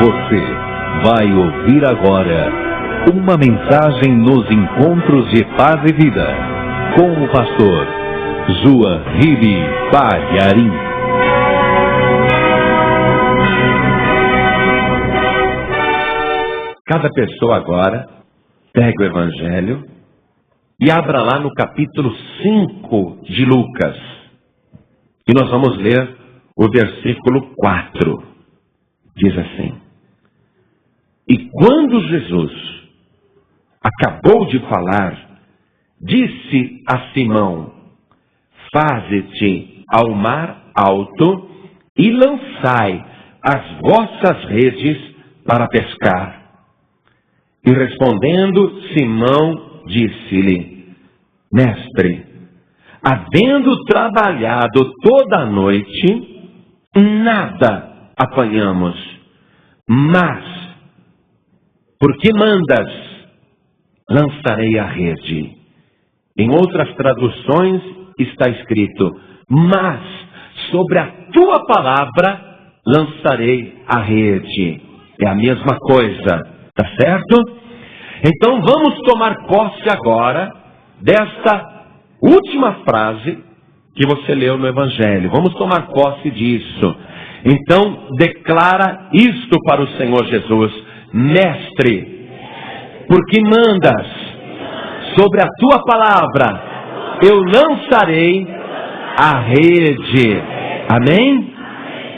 Você vai ouvir agora uma mensagem nos encontros de paz e vida com o pastor João Ribe Palharim. Cada pessoa agora pega o Evangelho e abra lá no capítulo 5 de Lucas. E nós vamos ler o versículo 4. Diz assim: E quando Jesus acabou de falar, disse a Simão: Faze-te ao mar alto e lançai as vossas redes para pescar. E respondendo, Simão disse-lhe: Mestre, havendo trabalhado toda a noite, nada apanhamos, mas, porque mandas, lançarei a rede. Em outras traduções está escrito: mas sobre a tua palavra lançarei a rede. É a mesma coisa, tá certo? Então vamos tomar posse agora desta última frase que você leu no Evangelho. Vamos tomar posse disso. Então declara isto para o Senhor Jesus: Mestre, porque mandas, sobre a tua palavra eu lançarei a rede. Amém?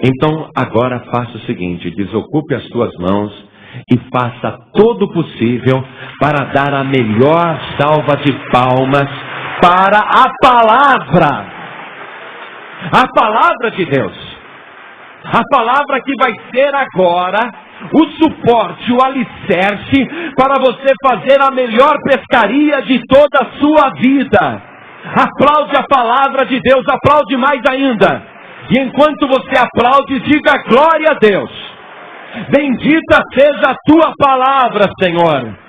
Então agora faça o seguinte: desocupe as tuas mãos e faça todo o possível para dar a melhor salva de palmas para a palavra de Deus. A palavra que vai ser agora o suporte, o alicerce para você fazer a melhor pescaria de toda a sua vida. Aplaude a palavra de Deus, aplaude mais ainda. E enquanto você aplaude, diga glória a Deus. Bendita seja a tua palavra, Senhor.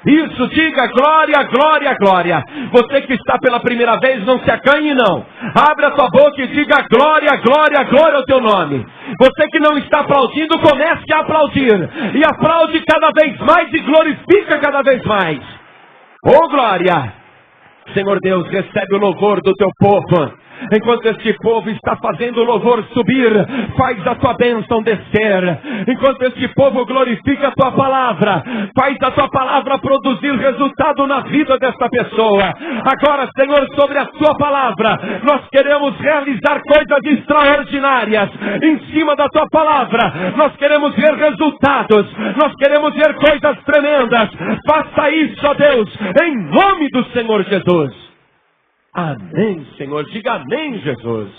Isso, diga glória, glória, glória. Você que está pela primeira vez, não se acanhe não. Abre a tua boca e diga glória, glória, glória ao teu nome. Você que não está aplaudindo, comece a aplaudir. E aplaude cada vez mais e glorifica cada vez mais. Oh glória! Senhor Deus, recebe o louvor do teu povo. Enquanto este povo está fazendo o louvor subir, faz a tua bênção descer. Enquanto este povo glorifica a tua palavra, faz a tua palavra produzir resultado na vida desta pessoa. Agora, Senhor, sobre a tua palavra, nós queremos realizar coisas extraordinárias em cima da tua palavra. Nós queremos ver resultados, nós queremos ver coisas tremendas. Faça isso, ó Deus, em nome do Senhor Jesus. Amém, Senhor. Diga amém, Jesus.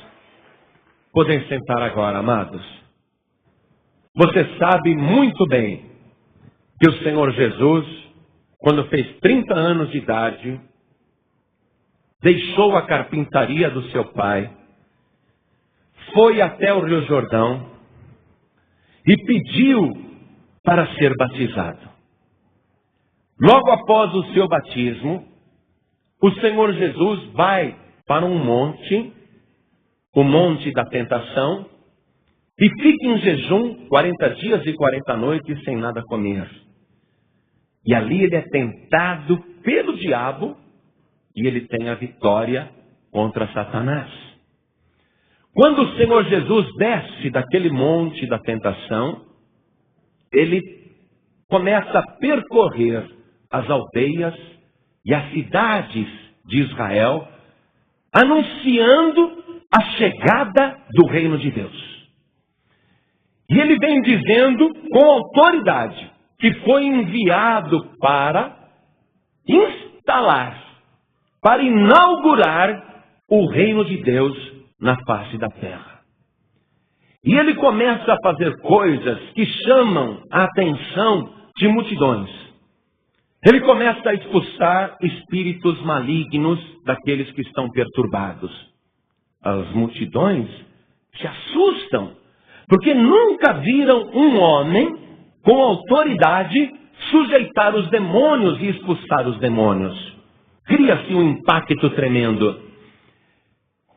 Podem sentar agora, amados. Você sabe muito bem que o Senhor Jesus, quando fez 30 anos de idade, deixou a carpintaria do seu pai, foi até o Rio Jordão e pediu para ser batizado. Logo após o seu batismo, o Senhor Jesus vai para um monte, o monte da tentação, e fica em jejum 40 dias e 40 noites sem nada comer. E ali ele é tentado pelo diabo e ele tem a vitória contra Satanás. Quando o Senhor Jesus desce daquele monte da tentação, ele começa a percorrer as aldeias e as cidades de Israel, anunciando a chegada do reino de Deus. E ele vem dizendo com autoridade que foi enviado para instalar, para inaugurar o reino de Deus na face da terra. E ele começa a fazer coisas que chamam a atenção de multidões. Ele começa a expulsar espíritos malignos daqueles que estão perturbados. As multidões se assustam, porque nunca viram um homem com autoridade sujeitar os demônios e expulsar os demônios. Cria-se um impacto tremendo.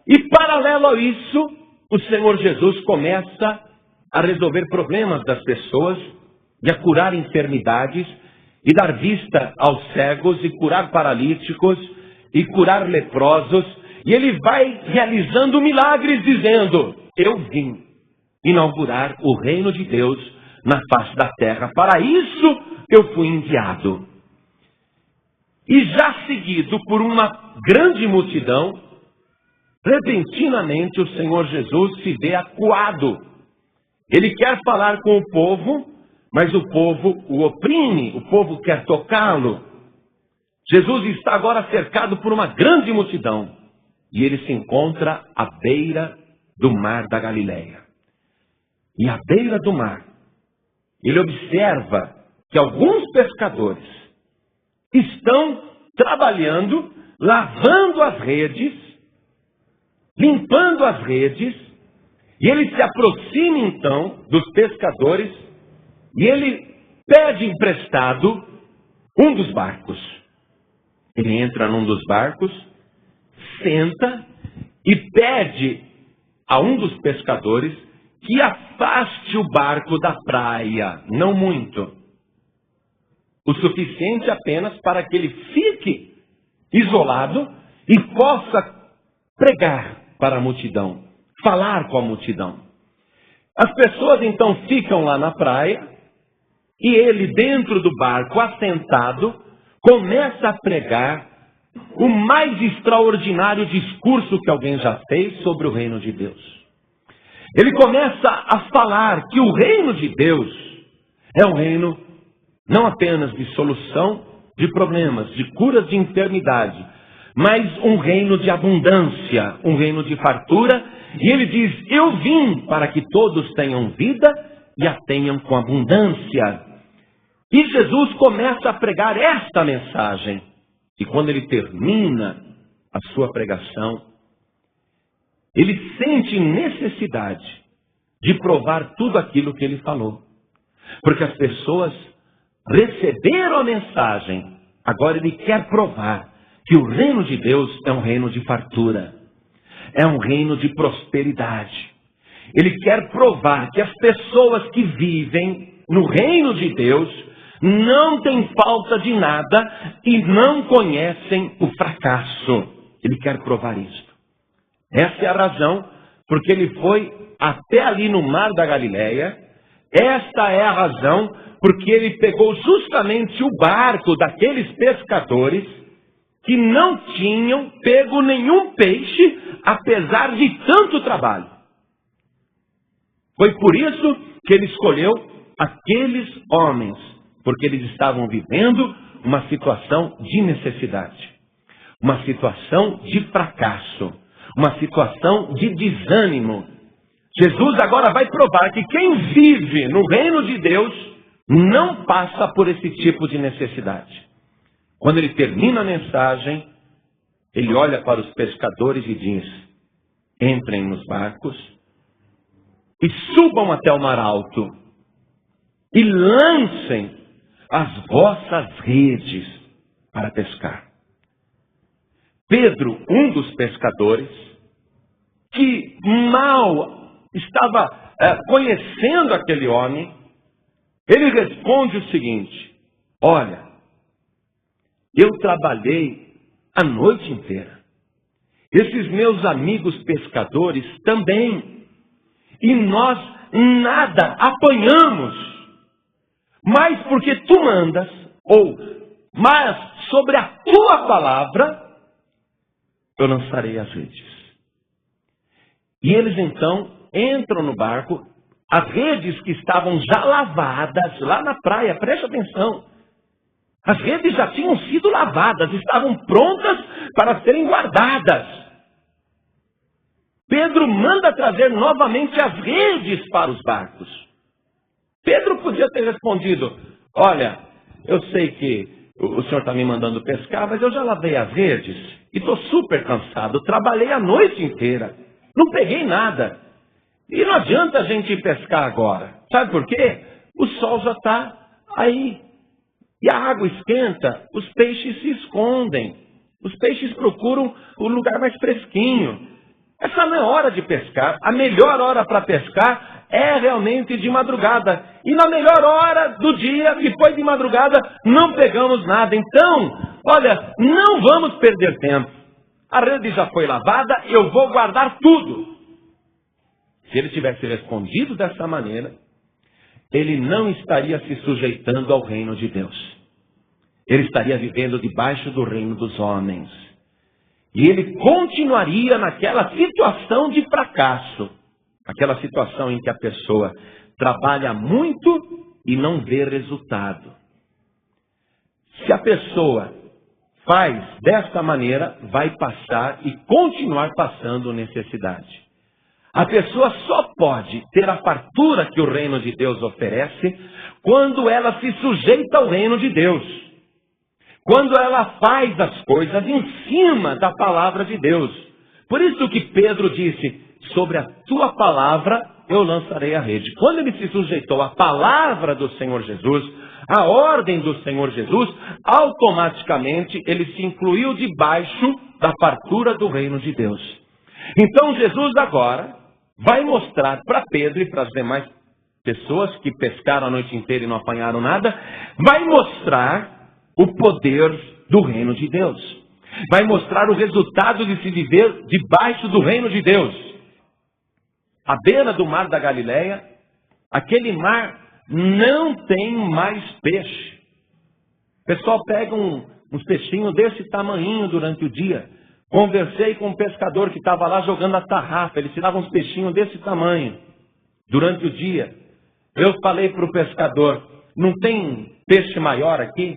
E paralelo a isso, o Senhor Jesus começa a resolver problemas das pessoas e a curar enfermidades, e dar vista aos cegos, e curar paralíticos, e curar leprosos. E ele vai realizando milagres, dizendo: eu vim inaugurar o reino de Deus na face da terra. Para isso eu fui enviado. E já seguido por uma grande multidão, repentinamente o Senhor Jesus se vê acuado. Ele quer falar com o povo, mas o povo o oprime, o povo quer tocá-lo. Jesus está agora cercado por uma grande multidão. E ele se encontra à beira do mar da Galileia. E à beira do mar, ele observa que alguns pescadores estão trabalhando, lavando as redes, limpando as redes, e ele se aproxima então dos pescadores e ele pede emprestado um dos barcos. Ele entra num dos barcos, senta e pede a um dos pescadores que afaste o barco da praia, não muito. O suficiente apenas para que ele fique isolado e possa pregar para a multidão, falar com a multidão. As pessoas então ficam lá na praia e ele, dentro do barco, assentado, começa a pregar o mais extraordinário discurso que alguém já fez sobre o reino de Deus. Ele começa a falar que o reino de Deus é um reino não apenas de solução de problemas, de curas de enfermidade, mas um reino de abundância, um reino de fartura. E ele diz: eu vim para que todos tenham vida e a tenham com abundância. E Jesus começa a pregar esta mensagem. E quando ele termina a sua pregação, ele sente necessidade de provar tudo aquilo que ele falou. Porque as pessoas receberam a mensagem, agora ele quer provar que o reino de Deus é um reino de fartura, é um reino de prosperidade. Ele quer provar que as pessoas que vivem no reino de Deus não têm falta de nada e não conhecem o fracasso. Ele quer provar isso. Essa é a razão porque ele foi até ali no mar da Galileia. Esta é a razão porque ele pegou justamente o barco daqueles pescadores que não tinham pego nenhum peixe, apesar de tanto trabalho. Foi por isso que ele escolheu aqueles homens, porque eles estavam vivendo uma situação de necessidade, uma situação de fracasso, uma situação de desânimo. Jesus agora vai provar que quem vive no reino de Deus não passa por esse tipo de necessidade. Quando ele termina a mensagem, ele olha para os pescadores e diz: entrem nos barcos e subam até o mar alto e lancem as vossas redes para pescar. Pedro, um dos pescadores, que mal estava conhecendo aquele homem, ele responde o seguinte: olha, eu trabalhei a noite inteira. Esses meus amigos pescadores também. E nós nada apanhamos. Mas porque tu mandas, mas sobre a tua palavra, eu lançarei as redes. E eles então entram no barco, as redes que estavam já lavadas lá na praia, preste atenção. As redes já tinham sido lavadas, estavam prontas para serem guardadas. Pedro manda trazer novamente as redes para os barcos. Pedro podia ter respondido: olha, eu sei que o senhor está me mandando pescar, mas eu já lavei as redes e estou super cansado, trabalhei a noite inteira, não peguei nada. E não adianta a gente ir pescar agora. Sabe por quê? O sol já está aí. E a água esquenta, os peixes se escondem. Os peixes procuram o lugar mais fresquinho. Essa não é hora de pescar. A melhor hora para pescar é realmente de madrugada. E na melhor hora do dia, que foi de madrugada, não pegamos nada. Então, olha, não vamos perder tempo. A rede já foi lavada, eu vou guardar tudo. Se ele tivesse respondido dessa maneira, ele não estaria se sujeitando ao reino de Deus. Ele estaria vivendo debaixo do reino dos homens. E ele continuaria naquela situação de fracasso. Aquela situação em que a pessoa trabalha muito e não vê resultado. Se a pessoa faz desta maneira, vai passar e continuar passando necessidade. A pessoa só pode ter a fartura que o reino de Deus oferece quando ela se sujeita ao reino de Deus. Quando ela faz as coisas em cima da palavra de Deus. Por isso que Pedro disse, sobre a tua palavra eu lançarei a rede. Quando ele se sujeitou à palavra do Senhor Jesus, à ordem do Senhor Jesus, automaticamente ele se incluiu debaixo da fartura do reino de Deus. Então Jesus agora vai mostrar para Pedro e para as demais pessoas que pescaram a noite inteira e não apanharam nada, vai mostrar o poder do reino de Deus. Vai mostrar o resultado de se viver debaixo do reino de Deus. À beira do mar da Galileia, aquele mar não tem mais peixe. O pessoal pega uns peixinhos desse tamanhinho durante o dia. Conversei com um pescador que estava lá jogando a tarrafa. Ele tirava uns peixinhos desse tamanho durante o dia. Eu falei para o pescador, não tem peixe maior aqui?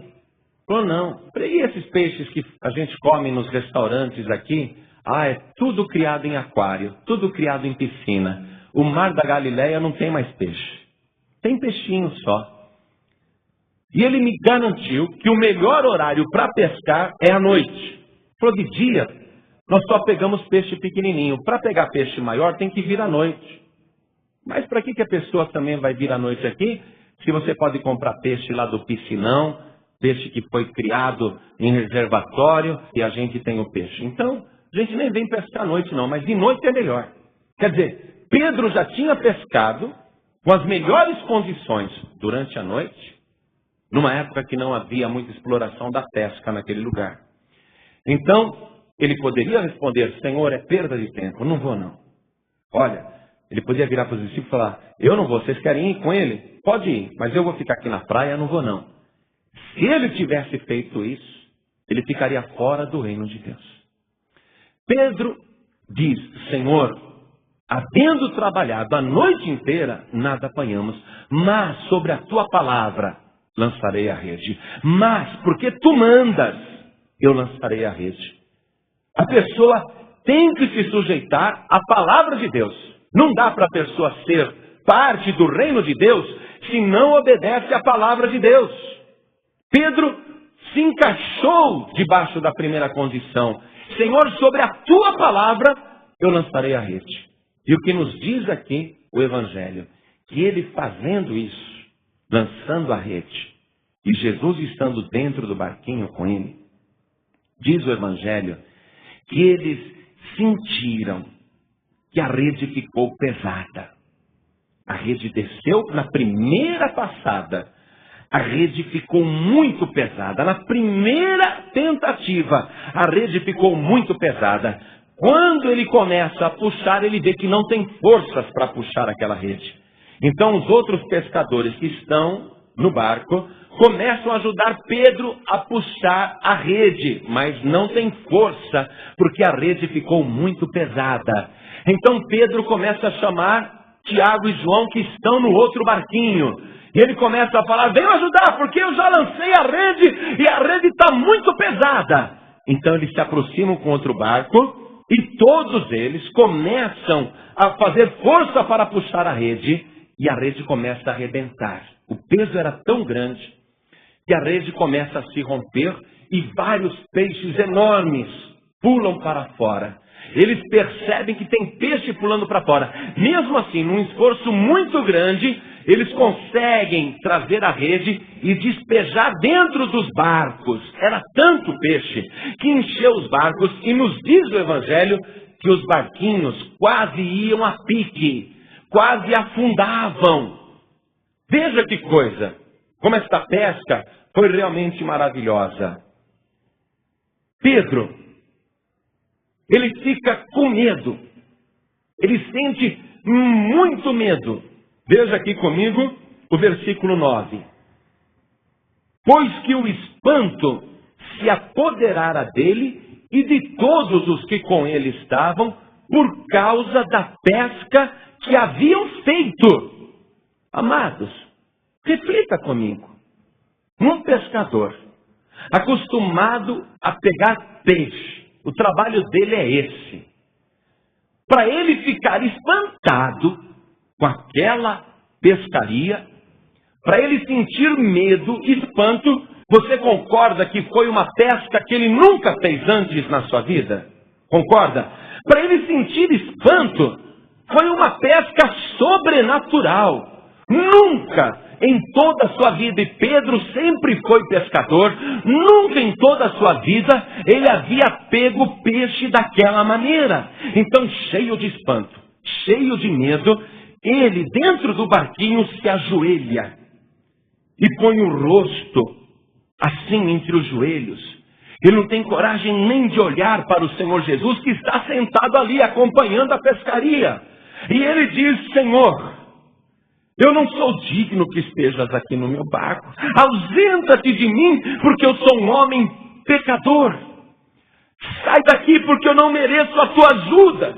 Falou, não. E esses peixes que a gente come nos restaurantes aqui? Ah, é tudo criado em aquário, tudo criado em piscina. O mar da Galileia não tem mais peixe. Tem peixinho só. E ele me garantiu que o melhor horário para pescar é à noite. Falou, de dia, nós só pegamos peixe pequenininho. Para pegar peixe maior, tem que vir à noite. Mas para que a pessoa também vai vir à noite aqui? Se você pode comprar peixe lá do piscinão, peixe que foi criado em reservatório, e a gente tem o peixe. Então, a gente nem vem pescar à noite não, mas de noite é melhor. Quer dizer, Pedro já tinha pescado com as melhores condições durante a noite, numa época que não havia muita exploração da pesca naquele lugar. Então, ele poderia responder, Senhor, é perda de tempo, não vou não. Olha, ele podia virar para os discípulos e falar, eu não vou, vocês querem ir com ele? Pode ir, mas eu vou ficar aqui na praia, não vou não. Se ele tivesse feito isso, ele ficaria fora do reino de Deus. Pedro diz, Senhor, havendo trabalhado a noite inteira, nada apanhamos, mas sobre a tua palavra lançarei a rede. Mas, porque tu mandas, eu lançarei a rede. A pessoa tem que se sujeitar à palavra de Deus. Não dá para a pessoa ser parte do reino de Deus se não obedece à palavra de Deus. Pedro se encaixou debaixo da primeira condição. Senhor, sobre a tua palavra eu lançarei a rede. E o que nos diz aqui o Evangelho, que ele fazendo isso, lançando a rede, e Jesus estando dentro do barquinho com ele, diz o Evangelho, que eles sentiram que a rede ficou pesada. A rede desceu na primeira passada. A rede ficou muito pesada. Na primeira tentativa, a rede ficou muito pesada. Quando ele começa a puxar, ele vê que não tem forças para puxar aquela rede. Então os outros pescadores que estão no barco começam a ajudar Pedro a puxar a rede, mas não tem força, porque a rede ficou muito pesada. Então Pedro começa a chamar Tiago e João, que estão no outro barquinho. E ele começa a falar, venham ajudar, porque eu já lancei a rede, e a rede está muito pesada. Então eles se aproximam com outro barco, e todos eles começam a fazer força para puxar a rede, e a rede começa a arrebentar. O peso era tão grande, que a rede começa a se romper, e vários peixes enormes pulam para fora. Eles percebem que tem peixe pulando para fora. Mesmo assim, num esforço muito grande, eles conseguem trazer a rede e despejar dentro dos barcos. Era tanto peixe que encheu os barcos, e nos diz o Evangelho que os barquinhos quase iam a pique. quase afundavam. Veja que coisa, como esta pesca foi realmente maravilhosa. Pedro, ele fica com medo, ele sente muito medo. Veja aqui comigo o versículo 9. Pois que o espanto se apoderara dele e de todos os que com ele estavam, por causa da pesca que haviam feito. Amados, reflita comigo. Um pescador, acostumado a pegar peixe, o trabalho dele é esse. Para ele ficar espantado com aquela pescaria, para ele sentir medo, espanto, você concorda que foi uma pesca que ele nunca fez antes na sua vida? Concorda? Para ele sentir espanto, foi uma pesca sobrenatural. Nunca em toda a sua vida, e Pedro sempre foi pescador, nunca em toda a sua vida ele havia pego peixe daquela maneira. Então, cheio de espanto, cheio de medo, ele dentro do barquinho se ajoelha e põe o rosto assim entre os joelhos. Ele não tem coragem nem de olhar para o Senhor Jesus, que está sentado ali acompanhando a pescaria. E ele diz: Senhor, eu não sou digno que estejas aqui no meu barco. Ausenta-te de mim, porque eu sou um homem pecador. Sai daqui, porque eu não mereço a tua ajuda.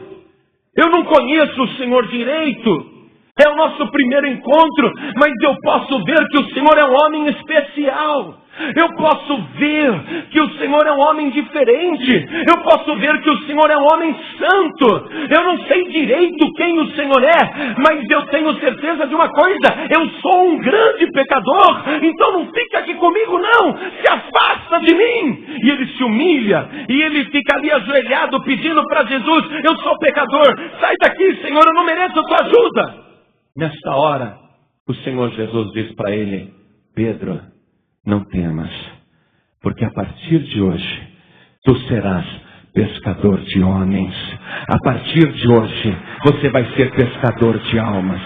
Eu não conheço o Senhor direito. É o nosso primeiro encontro, mas eu posso ver que o Senhor é um homem especial. Eu posso ver que o Senhor é um homem diferente. Eu posso ver que o Senhor é um homem santo. Eu não sei direito quem o Senhor é, mas eu tenho certeza de uma coisa: eu sou um grande pecador. Então não fica aqui comigo não, se afasta de mim. E ele se humilha, e ele fica ali ajoelhado pedindo para Jesus: eu sou pecador, sai daqui, Senhor, eu não mereço a tua ajuda. Nesta hora, o Senhor Jesus diz para ele: Pedro, não temas, porque a partir de hoje, tu serás pescador de homens. A partir de hoje, você vai ser pescador de almas.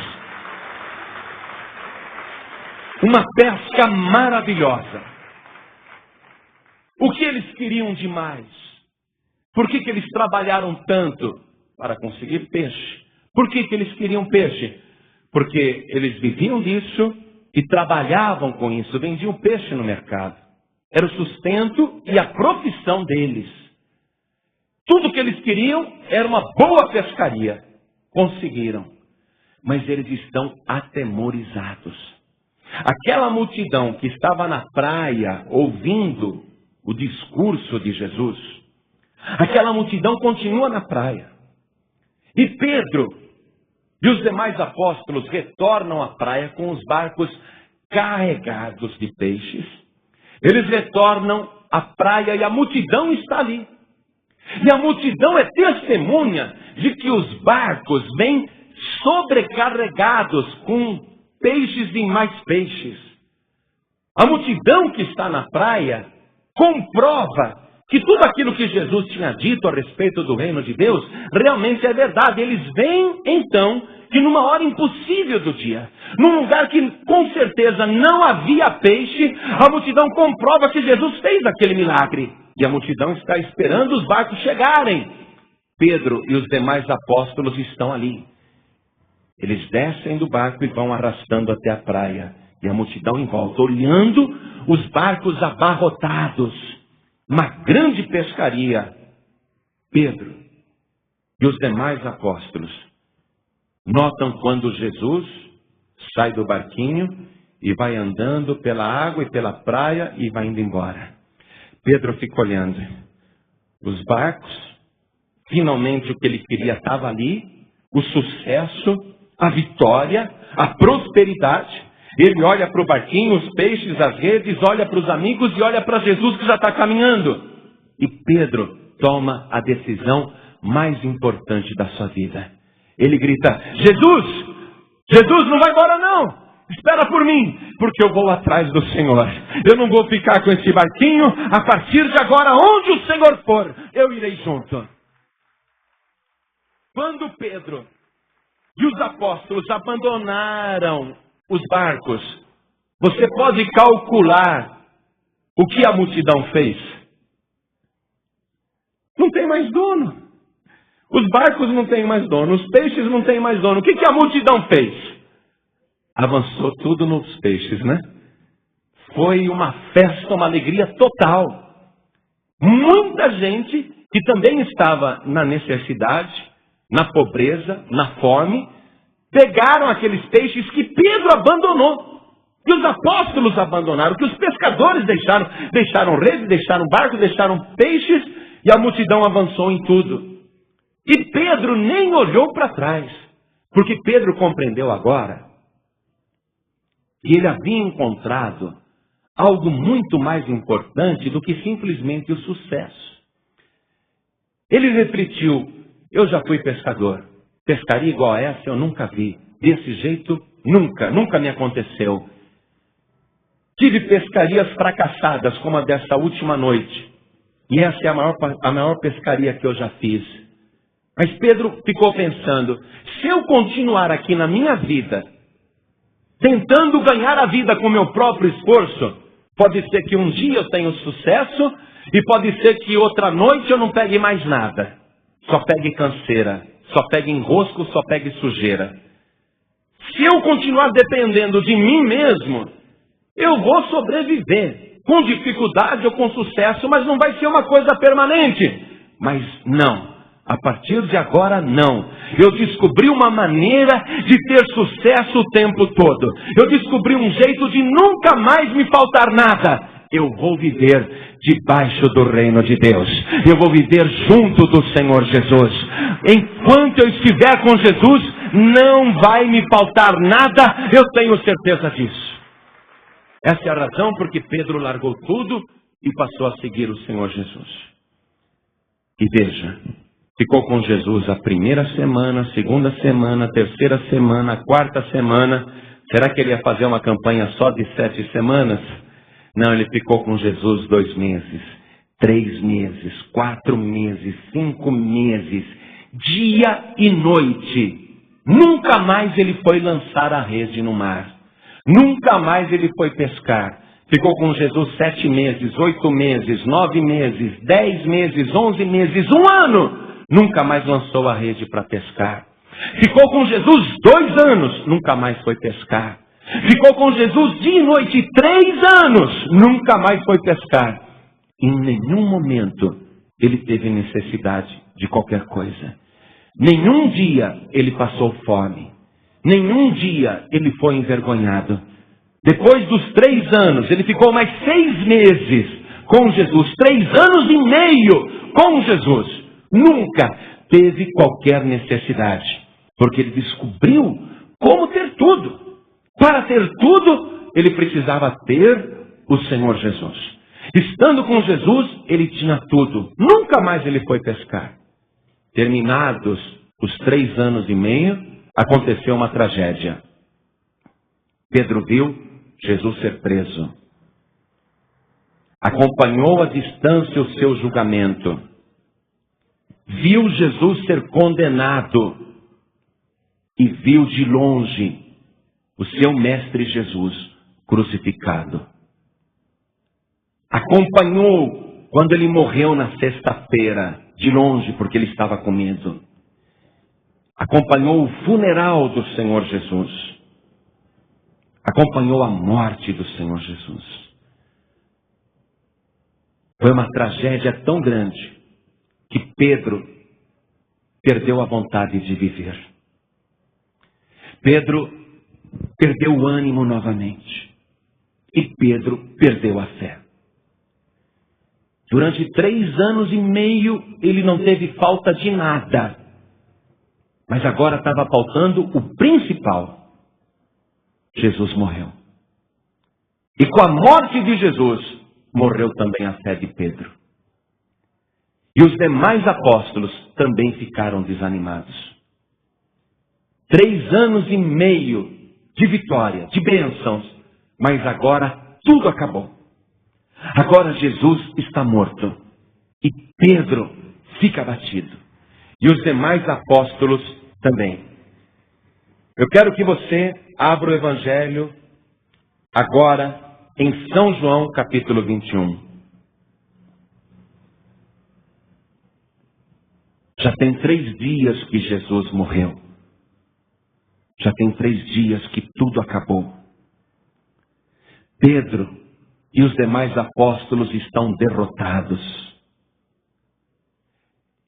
Uma pesca maravilhosa. O que eles queriam demais? Por que eles trabalharam tanto para conseguir peixe? Por que eles queriam peixe? Porque eles viviam disso e trabalhavam com isso, vendiam peixe no mercado. Era o sustento e a profissão deles. Tudo que eles queriam era uma boa pescaria. Conseguiram. Mas eles estão atemorizados. Aquela multidão que estava na praia ouvindo o discurso de Jesus, aquela multidão continua na praia. E Pedro e os demais apóstolos retornam à praia com os barcos carregados de peixes. Eles retornam à praia e a multidão está ali. E a multidão é testemunha de que os barcos vêm sobrecarregados com peixes e mais peixes. A multidão que está na praia comprova que tudo aquilo que Jesus tinha dito a respeito do reino de Deus realmente é verdade. Eles veem, então, que numa hora impossível do dia, num lugar que com certeza não havia peixe, a multidão comprova que Jesus fez aquele milagre. E a multidão está esperando os barcos chegarem. Pedro e os demais apóstolos estão ali. Eles descem do barco e vão arrastando até a praia. E a multidão em volta, olhando os barcos abarrotados. Uma grande pescaria. Pedro e os demais apóstolos notam quando Jesus sai do barquinho e vai andando pela água e pela praia e vai indo embora. Pedro fica olhando. Os barcos, finalmente o que ele queria estava ali, o sucesso, a vitória, a prosperidade. Ele olha para o barquinho, os peixes, as redes, olha para os amigos e olha para Jesus que já está caminhando. E Pedro toma a decisão mais importante da sua vida. Ele grita: Jesus! Jesus, não vai embora não! Espera por mim, porque eu vou atrás do Senhor. Eu não vou ficar com esse barquinho. A partir de agora, onde o Senhor for, eu irei junto. Quando Pedro E os apóstolos abandonaram os barcos. Você pode calcular o que a multidão fez? Não tem mais dono. Os barcos não têm mais dono. Os peixes não têm mais dono. O que a multidão fez? Avançou tudo nos peixes, né? Foi uma festa, uma alegria total. Muita gente que também estava na necessidade, na pobreza, na fome, pegaram aqueles peixes que Pedro abandonou, que os apóstolos abandonaram, que os pescadores deixaram rede, deixaram barco, deixaram peixes, e a multidão avançou em tudo. E Pedro nem olhou para trás, porque Pedro compreendeu agora que ele havia encontrado algo muito mais importante do que simplesmente o sucesso. Ele refletiu: eu já fui pescador. Pescaria igual a essa eu nunca vi. Desse jeito, nunca me aconteceu. Tive pescarias fracassadas, como a dessa última noite. E essa é a maior pescaria que eu já fiz. Mas Pedro ficou pensando: se eu continuar aqui na minha vida, tentando ganhar a vida com meu próprio esforço, pode ser que um dia eu tenha sucesso, e pode ser que outra noite eu não pegue mais nada. Só pegue canseira, só pegue enrosco, só pegue sujeira. Se eu continuar dependendo de mim mesmo, eu vou sobreviver, com dificuldade ou com sucesso, mas não vai ser uma coisa permanente. Mas não, a partir de agora não. Eu descobri uma maneira de ter sucesso o tempo todo. Eu descobri um jeito de nunca mais me faltar nada. Eu vou viver debaixo do reino de Deus. Eu vou viver junto do Senhor Jesus. Enquanto eu estiver com Jesus, não vai me faltar nada. Eu tenho certeza disso. Essa é a razão porque Pedro largou tudo e passou a seguir o Senhor Jesus. E veja, ficou com Jesus a primeira semana, a segunda semana, a terceira semana, a quarta semana. Será que ele ia fazer uma campanha só de 7 semanas? Não, ele ficou com Jesus 2 meses, 3 meses, 4 meses, 5 meses, dia e noite. Nunca mais ele foi lançar a rede no mar. Nunca mais ele foi pescar. Ficou com Jesus 7 meses, 8 meses, 9 meses, 10 meses, 11 meses, 1 ano. Nunca mais lançou a rede para pescar. Ficou com Jesus 2 anos, nunca mais foi pescar. Ficou com Jesus dia e noite 3 anos, nunca mais foi pescar. Em nenhum momento ele teve necessidade de qualquer coisa. Nenhum dia ele passou fome. Nenhum dia ele foi envergonhado. Depois dos 3 anos, ele ficou mais 6 meses com Jesus. 3 anos e meio com Jesus. Nunca teve qualquer necessidade. Porque ele descobriu como ter tudo. Para ter tudo, ele precisava ter o Senhor Jesus. Estando com Jesus, ele tinha tudo. Nunca mais ele foi pescar. Terminados os 3 anos e meio, aconteceu uma tragédia. Pedro viu Jesus ser preso. Acompanhou à distância o seu julgamento. Viu Jesus ser condenado. E viu de longe o seu mestre Jesus crucificado. Acompanhou quando ele morreu na sexta-feira, de longe, porque ele estava com medo. Acompanhou o funeral do Senhor Jesus. Acompanhou a morte do Senhor Jesus. Foi uma tragédia tão grande que Pedro perdeu a vontade de viver. Pedro perdeu o ânimo novamente. E Pedro perdeu a fé. Durante 3 anos e meio, ele não teve falta de nada. Mas agora estava faltando o principal. Jesus morreu. E com a morte de Jesus, morreu também a fé de Pedro. E os demais apóstolos também ficaram desanimados. 3 anos e meio de vitória, de bênçãos, mas agora tudo acabou. Agora Jesus está morto. E Pedro fica abatido. E os demais apóstolos também. Eu quero que você abra o Evangelho agora em São João, capítulo 21. Já tem 3 dias que Jesus morreu. Já tem 3 dias que tudo acabou. Pedro e os demais apóstolos estão derrotados.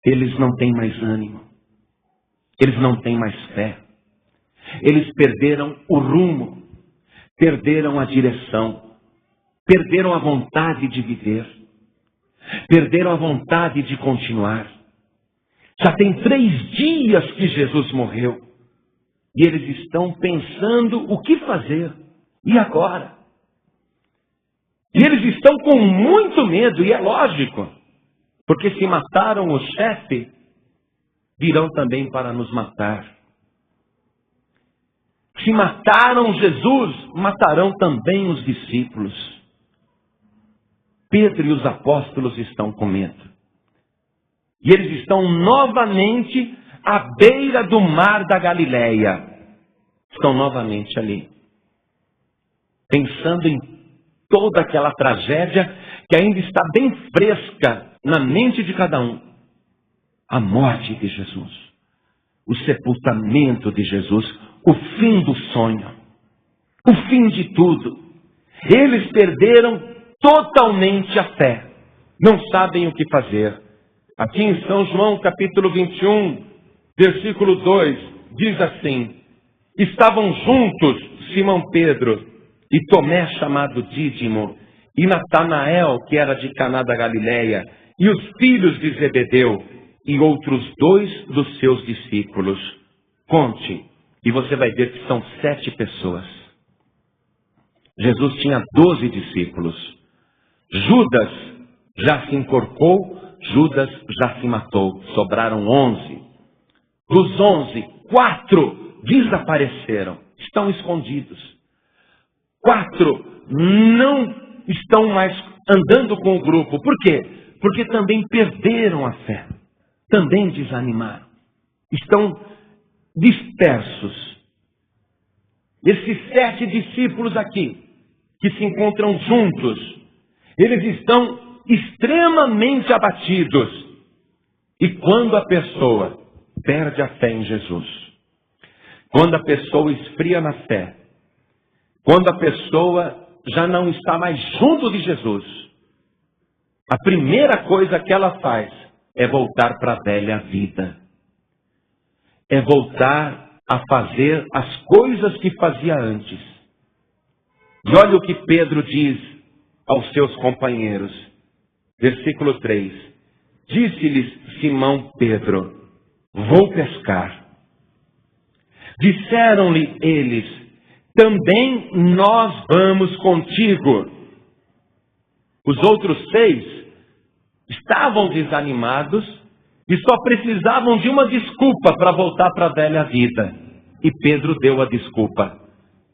Eles não têm mais ânimo. Eles não têm mais fé. Eles perderam o rumo. Perderam a direção. Perderam a vontade de viver. Perderam a vontade de continuar. Já tem 3 dias que Jesus morreu. E eles estão pensando o que fazer. E agora? E eles estão com muito medo, e é lógico. Porque se mataram o chefe, virão também para nos matar. Se mataram Jesus, matarão também os discípulos. Pedro e os apóstolos estão com medo. E eles estão novamente à beira do mar da Galileia. Estão novamente ali. Pensando em toda aquela tragédia que ainda está bem fresca na mente de cada um. A morte de Jesus. O sepultamento de Jesus. O fim do sonho. O fim de tudo. Eles perderam totalmente a fé. Não sabem o que fazer. Aqui em São João, capítulo 21, versículo 2, diz assim: estavam juntos Simão Pedro e Tomé, chamado Dídimo, e Natanael, que era de Caná da Galileia, e os filhos de Zebedeu, e outros 2 dos seus discípulos. Conte, e você vai ver que são 7 pessoas. Jesus tinha 12 discípulos. Judas já se enforcou, Judas já se matou. Sobraram 11. Dos 11, 4 desapareceram. Estão escondidos. 4 não estão mais andando com o grupo. Por quê? Porque também perderam a fé. Também desanimaram. Estão dispersos. Esses 7 discípulos aqui, que se encontram juntos, eles estão extremamente abatidos. E quando a pessoa perde a fé em Jesus, quando a pessoa esfria na fé, quando a pessoa já não está mais junto de Jesus, a primeira coisa que ela faz é voltar para a velha vida. É voltar a fazer as coisas que fazia antes. E olha o que Pedro diz aos seus companheiros. Versículo 3. Disse-lhes Simão Pedro: vou pescar. Disseram-lhe eles: também nós vamos contigo. Os outros 6 estavam desanimados e só precisavam de uma desculpa para voltar para a velha vida. E Pedro deu a desculpa.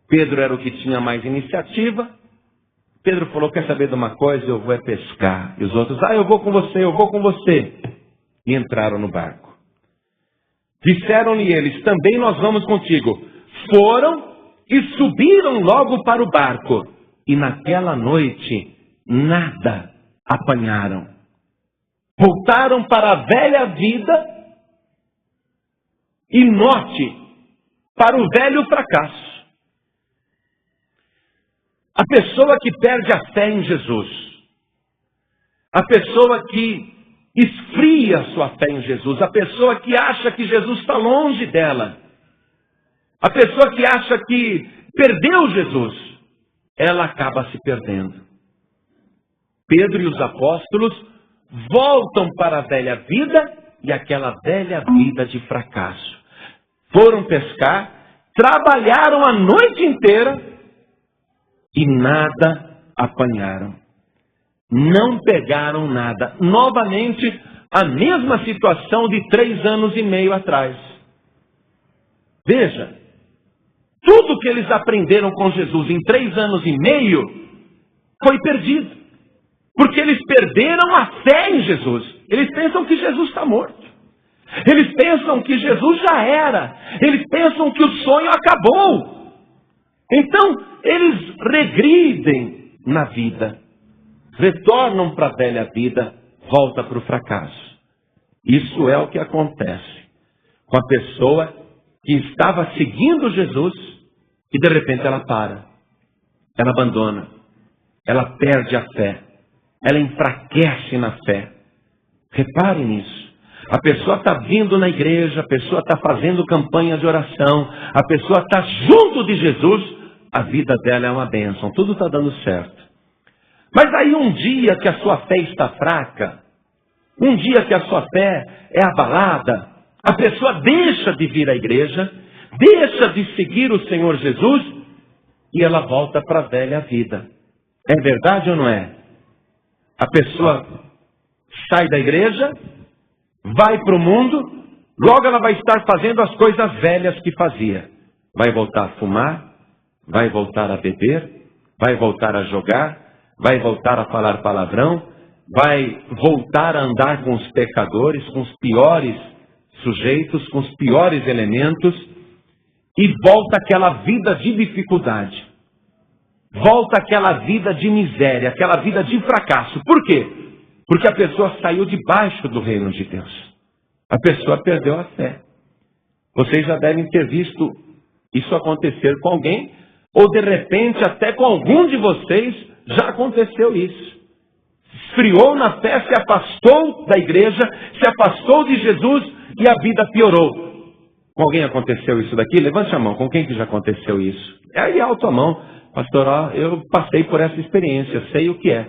Pedro era o que tinha mais iniciativa. Pedro falou: quer saber de uma coisa? Eu vou pescar. E os outros: eu vou com você, eu vou com você. E entraram no barco. Disseram-lhe eles: também nós vamos contigo. Foram e subiram logo para o barco. E naquela noite nada apanharam. Voltaram para a velha vida e note, para o velho fracasso. A pessoa que perde a fé em Jesus, a pessoa que esfria sua fé em Jesus, a pessoa que acha que Jesus está longe dela, a pessoa que acha que perdeu Jesus, ela acaba se perdendo. Pedro e os apóstolos voltam para a velha vida e aquela velha vida de fracasso. Foram pescar, trabalharam a noite inteira e nada apanharam. Não pegaram nada. Novamente, a mesma situação de 3 anos e meio atrás. Veja, tudo que eles aprenderam com Jesus em 3 anos e meio foi perdido. Porque eles perderam a fé em Jesus. Eles pensam que Jesus está morto. Eles pensam que Jesus já era. Eles pensam que o sonho acabou. Então, eles regridem na vida. Retornam para a velha vida, volta para o fracasso. Isso é o que acontece com a pessoa que estava seguindo Jesus e de repente ela para. Ela abandona. Ela perde a fé. Ela enfraquece na fé. Repare nisso. A pessoa está vindo na igreja, a pessoa está fazendo campanha de oração, a pessoa está junto de Jesus, a vida dela é uma bênção, tudo está dando certo. Mas aí um dia que a sua fé está fraca, um dia que a sua fé é abalada, a pessoa deixa de vir à igreja, deixa de seguir o Senhor Jesus e ela volta para a velha vida. É verdade ou não é? A pessoa sai da igreja, vai para o mundo, logo ela vai estar fazendo as coisas velhas que fazia. Vai voltar a fumar, vai voltar a beber, vai voltar a jogar, vai voltar a falar palavrão, vai voltar a andar com os pecadores, com os piores sujeitos, com os piores elementos, e volta aquela vida de dificuldade. Volta aquela vida de miséria, aquela vida de fracasso. Por quê? Porque a pessoa saiu debaixo do reino de Deus. A pessoa perdeu a fé. Vocês já devem ter visto isso acontecer com alguém, ou de repente até com algum de vocês já aconteceu isso. Esfriou na fé, se afastou da igreja, se afastou de Jesus e a vida piorou. Com alguém aconteceu isso daqui? Levante a mão. Com quem que já aconteceu isso? Aí alto a mão. Pastor, eu passei por essa experiência, sei o que é.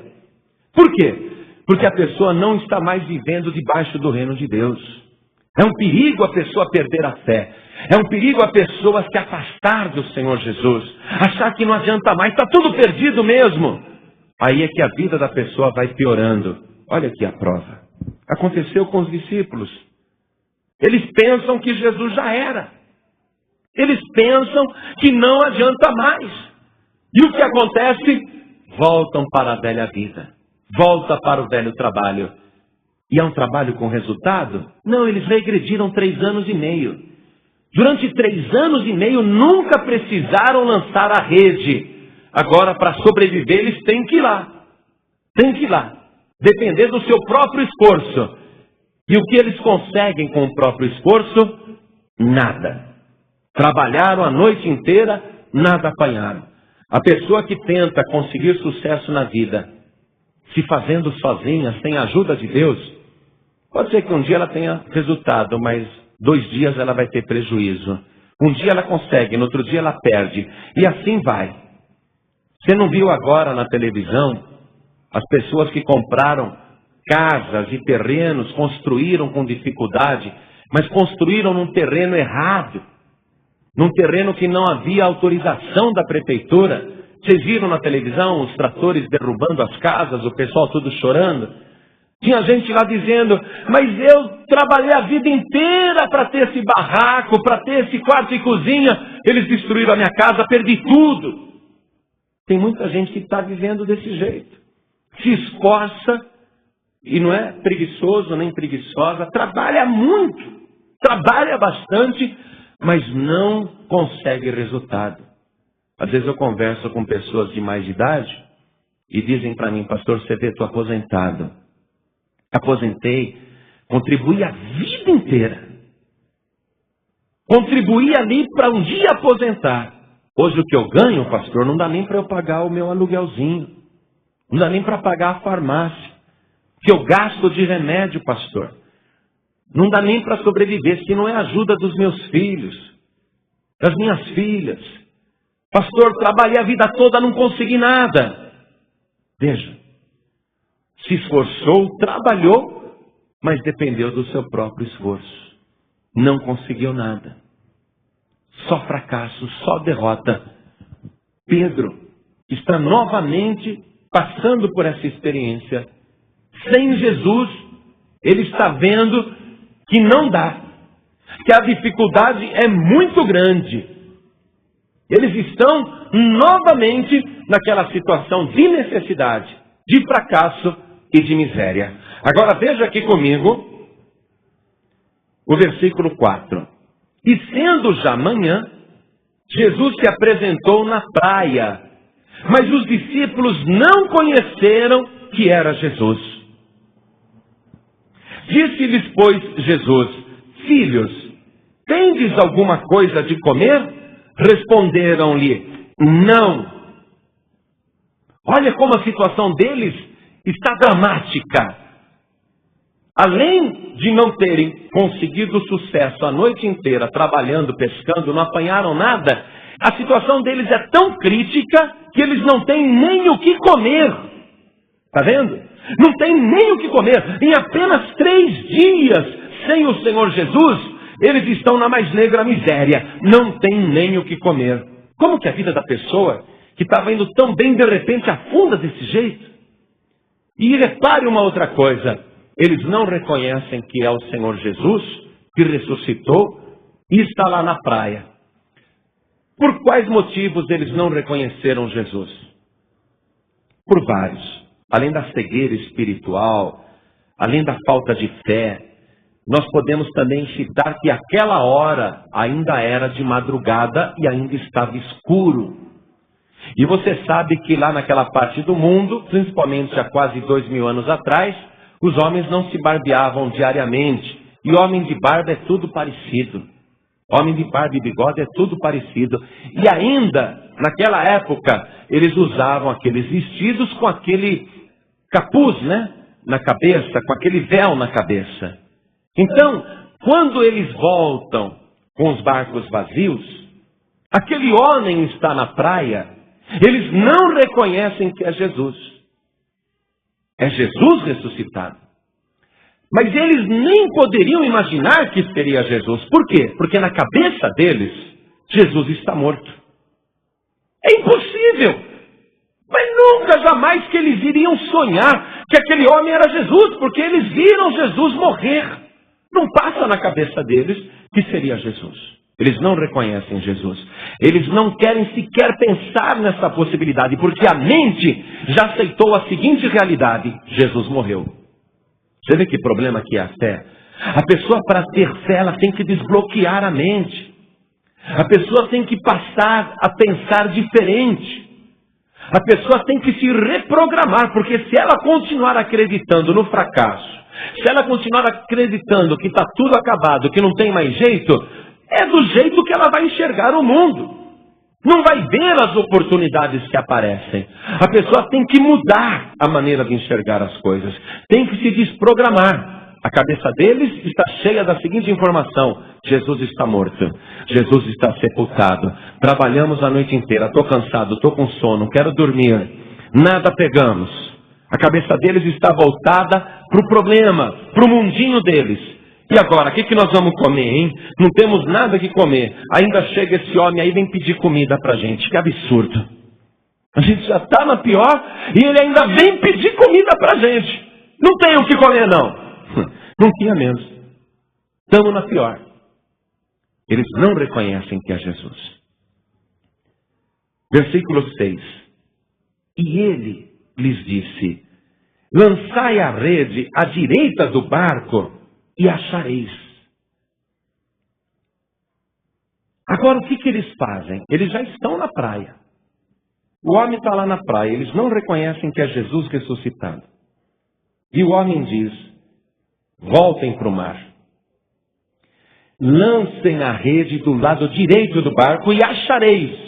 Por quê? Porque a pessoa não está mais vivendo debaixo do reino de Deus. É um perigo a pessoa perder a fé. É um perigo a pessoa se afastar do Senhor Jesus. Achar que não adianta mais, está tudo perdido mesmo. Aí é que a vida da pessoa vai piorando. Olha aqui a prova. Aconteceu com os discípulos. Eles pensam que Jesus já era. Eles pensam que não adianta mais. E o que acontece? Voltam para a velha vida. Volta para o velho trabalho. E é um trabalho com resultado? Não, eles regrediram 3 anos e meio. Durante 3 anos e meio nunca precisaram lançar a rede. Agora, para sobreviver, eles têm que ir lá. Tem que ir lá. Depender do seu próprio esforço. E o que eles conseguem com o próprio esforço? Nada. Trabalharam a noite inteira, nada apanharam. A pessoa que tenta conseguir sucesso na vida, se fazendo sozinha, sem a ajuda de Deus, pode ser que um dia ela tenha resultado, mas 2 dias ela vai ter prejuízo. Um dia ela consegue, no outro dia ela perde. E assim vai. Você não viu agora na televisão as pessoas que compraram casas e terrenos, construíram com dificuldade, mas construíram num terreno errado. Num terreno que não havia autorização da prefeitura. Vocês viram na televisão os tratores derrubando as casas, o pessoal tudo chorando? Tinha gente lá dizendo, mas eu trabalhei a vida inteira para ter esse barraco, para ter esse quarto e cozinha. Eles destruíram a minha casa, perdi tudo. Tem muita gente que está vivendo desse jeito. Se esforça, e não é preguiçoso nem preguiçosa, trabalha muito, trabalha bastante, mas não consegue resultado. Às vezes eu converso com pessoas de mais idade e dizem para mim, pastor, você vê, estou aposentado. Aposentei, contribuí a vida inteira. Contribuí ali para um dia aposentar. Hoje o que eu ganho, pastor, não dá nem para eu pagar o meu aluguelzinho. Não dá nem para pagar a farmácia. O que eu gasto de remédio, pastor, não dá nem para sobreviver, se não é a ajuda dos meus filhos, das minhas filhas. Pastor, trabalhei a vida toda, não consegui nada. Veja, se esforçou, trabalhou, mas dependeu do seu próprio esforço. Não conseguiu nada. Só fracasso, só derrota. Pedro está novamente passando por essa experiência. Sem Jesus, ele está vendo que não dá, que a dificuldade é muito grande. Eles estão novamente naquela situação de necessidade, de fracasso e de miséria. Agora veja aqui comigo o versículo 4. E sendo já manhã, Jesus se apresentou na praia, mas os discípulos não conheceram que era Jesus. Disse-lhes, pois, Jesus: filhos, tendes alguma coisa de comer? Responderam-lhe: não. Olha como a situação deles está dramática. Além de não terem conseguido sucesso a noite inteira, trabalhando, pescando, não apanharam nada, a situação deles é tão crítica que eles não têm nem o que comer. Está vendo? Não tem nem o que comer. Em apenas 3 dias sem o Senhor Jesus, eles estão na mais negra miséria. Não tem nem o que comer. Como que a vida da pessoa que estava indo tão bem, de repente afunda desse jeito? E repare uma outra coisa. Eles não reconhecem que é o Senhor Jesus que ressuscitou e está lá na praia. Por quais motivos eles não reconheceram Jesus? Por vários. Além da cegueira espiritual, além da falta de fé, nós podemos também citar que aquela hora ainda era de madrugada e ainda estava escuro. E você sabe que lá naquela parte do mundo, principalmente há quase 2000 anos atrás, os homens não se barbeavam diariamente. E homem de barba é tudo parecido. Homem de barba e bigode é tudo parecido. E ainda, naquela época, eles usavam aqueles vestidos com aquele capuz, né? Na cabeça, com aquele véu na cabeça. Então, quando eles voltam com os barcos vazios, aquele homem está na praia, eles não reconhecem que é Jesus. É Jesus ressuscitado. Mas eles nem poderiam imaginar que seria Jesus. Por quê? Porque na cabeça deles, Jesus está morto. É impossível. Mas nunca, jamais que eles iriam sonhar que aquele homem era Jesus, porque eles viram Jesus morrer. Não passa na cabeça deles que seria Jesus. Eles não reconhecem Jesus. Eles não querem sequer pensar nessa possibilidade, porque a mente já aceitou a seguinte realidade: Jesus morreu. Você vê que problema que é a fé? A pessoa, para ter fé, ela tem que desbloquear a mente. A pessoa tem que passar a pensar diferente. A pessoa tem que se reprogramar, porque se ela continuar acreditando no fracasso, se ela continuar acreditando que está tudo acabado, que não tem mais jeito, é do jeito que ela vai enxergar o mundo. Não vai ver as oportunidades que aparecem. A pessoa tem que mudar a maneira de enxergar as coisas. Tem que se desprogramar. A cabeça deles está cheia da seguinte informação: Jesus está morto. Jesus está sepultado. Trabalhamos a noite inteira. Estou cansado, estou com sono, quero dormir. Nada pegamos. A cabeça deles está voltada para o problema, para o mundinho deles. E agora, o que nós vamos comer, hein? Não temos nada que comer. Ainda chega esse homem aí e vem pedir comida pra gente. Que absurdo. A gente já está na pior e ele ainda vem pedir comida pra gente. Não tem o que comer, não. Não tinha mesmo. Estamos na pior. Eles não reconhecem que é Jesus. Versículo 6. E ele lhes disse: lançai a rede à direita do barco e achareis. Agora, o que eles fazem? Eles já estão na praia. O homem está lá na praia. Eles não reconhecem que é Jesus ressuscitado. E o homem diz: voltem para o mar. Lancem a rede do lado direito do barco e achareis.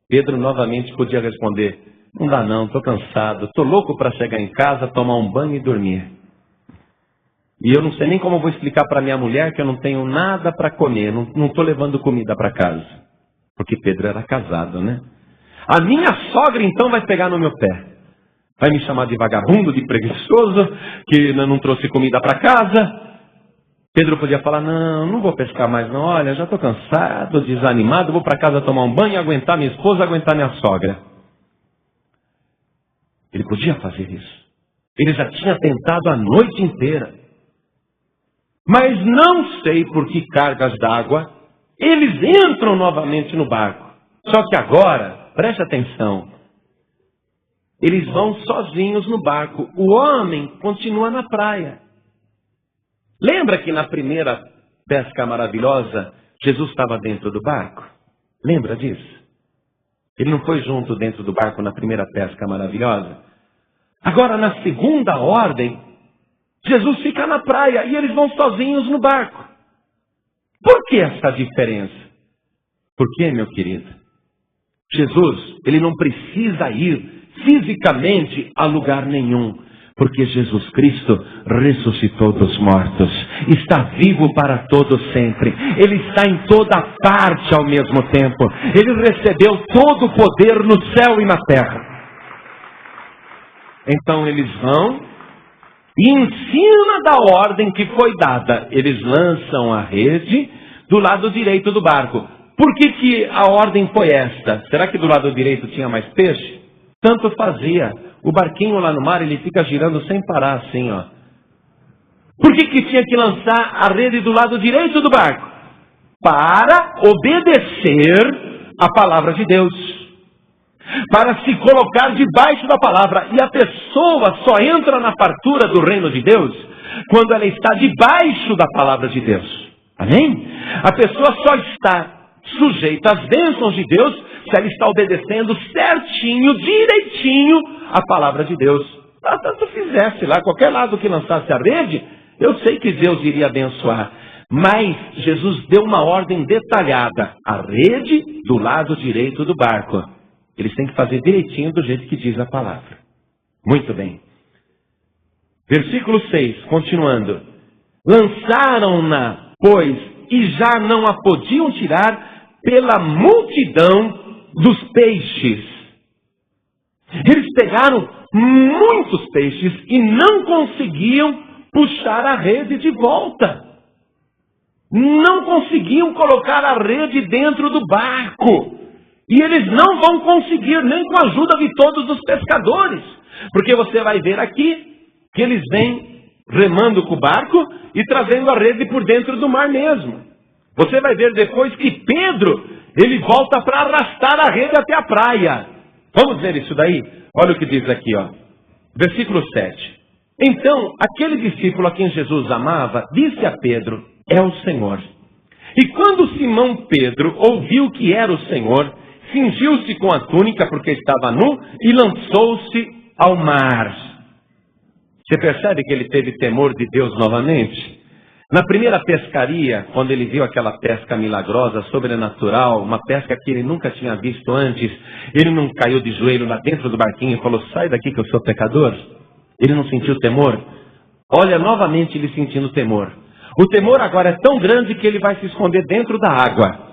Pedro novamente podia responder: não dá não, estou cansado. Estou louco para chegar em casa, tomar um banho e dormir. E eu não sei nem como vou explicar para minha mulher que eu não tenho nada para comer, não estou levando comida para casa. Porque Pedro era casado, né? A minha sogra então vai pegar no meu pé. Vai me chamar de vagabundo, de preguiçoso, que não trouxe comida para casa. Pedro podia falar: não vou pescar mais não, olha, já estou cansado, desanimado, vou para casa tomar um banho e aguentar minha esposa, aguentar minha sogra. Ele podia fazer isso. Ele já tinha tentado a noite inteira. Mas não sei por que cargas d'água, eles entram novamente no barco. Só que agora, preste atenção, eles vão sozinhos no barco. O homem continua na praia. Lembra que na primeira pesca maravilhosa, Jesus estava dentro do barco? Lembra disso? Ele não foi junto dentro do barco na primeira pesca maravilhosa? Agora, na segunda ordem, Jesus fica na praia e eles vão sozinhos no barco. Por que essa diferença? Por quê, meu querido? Jesus, ele não precisa ir fisicamente a lugar nenhum, porque Jesus Cristo ressuscitou dos mortos, está vivo para todo sempre, Ele está em toda parte ao mesmo tempo, Ele recebeu todo o poder no céu e na terra. Então eles vão e em cima da ordem que foi dada, eles lançam a rede do lado direito do barco. Por que a ordem foi esta? Será que do lado direito tinha mais peixe? Tanto fazia. O barquinho lá no mar, ele fica girando sem parar assim, ó. Por que tinha que lançar a rede do lado direito do barco? Para obedecer a palavra de Deus. Para se colocar debaixo da palavra. E a pessoa só entra na fartura do reino de Deus quando ela está debaixo da palavra de Deus. Amém? A pessoa só está sujeita às bênçãos de Deus se ela está obedecendo certinho, direitinho a palavra de Deus. Tanto fizesse lá, qualquer lado que lançasse a rede, eu sei que Deus iria abençoar. Mas Jesus deu uma ordem detalhada. A rede do lado direito do barco. Eles têm que fazer direitinho do jeito que diz a palavra. Muito bem. Versículo 6, continuando. Lançaram-na, pois, e já não a podiam tirar pela multidão dos peixes. Eles pegaram muitos peixes e não conseguiam puxar a rede de volta. Não conseguiam colocar a rede dentro do barco. E eles não vão conseguir nem com a ajuda de todos os pescadores. Porque você vai ver aqui que eles vêm remando com o barco e trazendo a rede por dentro do mar mesmo. Você vai ver depois que Pedro, ele volta para arrastar a rede até a praia. Vamos ver isso daí? Olha o que diz aqui, ó. Versículo 7. Então, aquele discípulo a quem Jesus amava, disse a Pedro, é o Senhor. E quando Simão Pedro ouviu que era o Senhor, cingiu-se com a túnica porque estava nu e lançou-se ao mar. Você percebe que ele teve temor de Deus novamente? Na primeira pescaria, quando ele viu aquela pesca milagrosa, sobrenatural, uma pesca que ele nunca tinha visto antes, ele não caiu de joelho lá dentro do barquinho e falou, sai daqui que eu sou pecador? Ele não sentiu temor? Olha novamente ele sentindo temor. O temor agora é tão grande que ele vai se esconder dentro da água.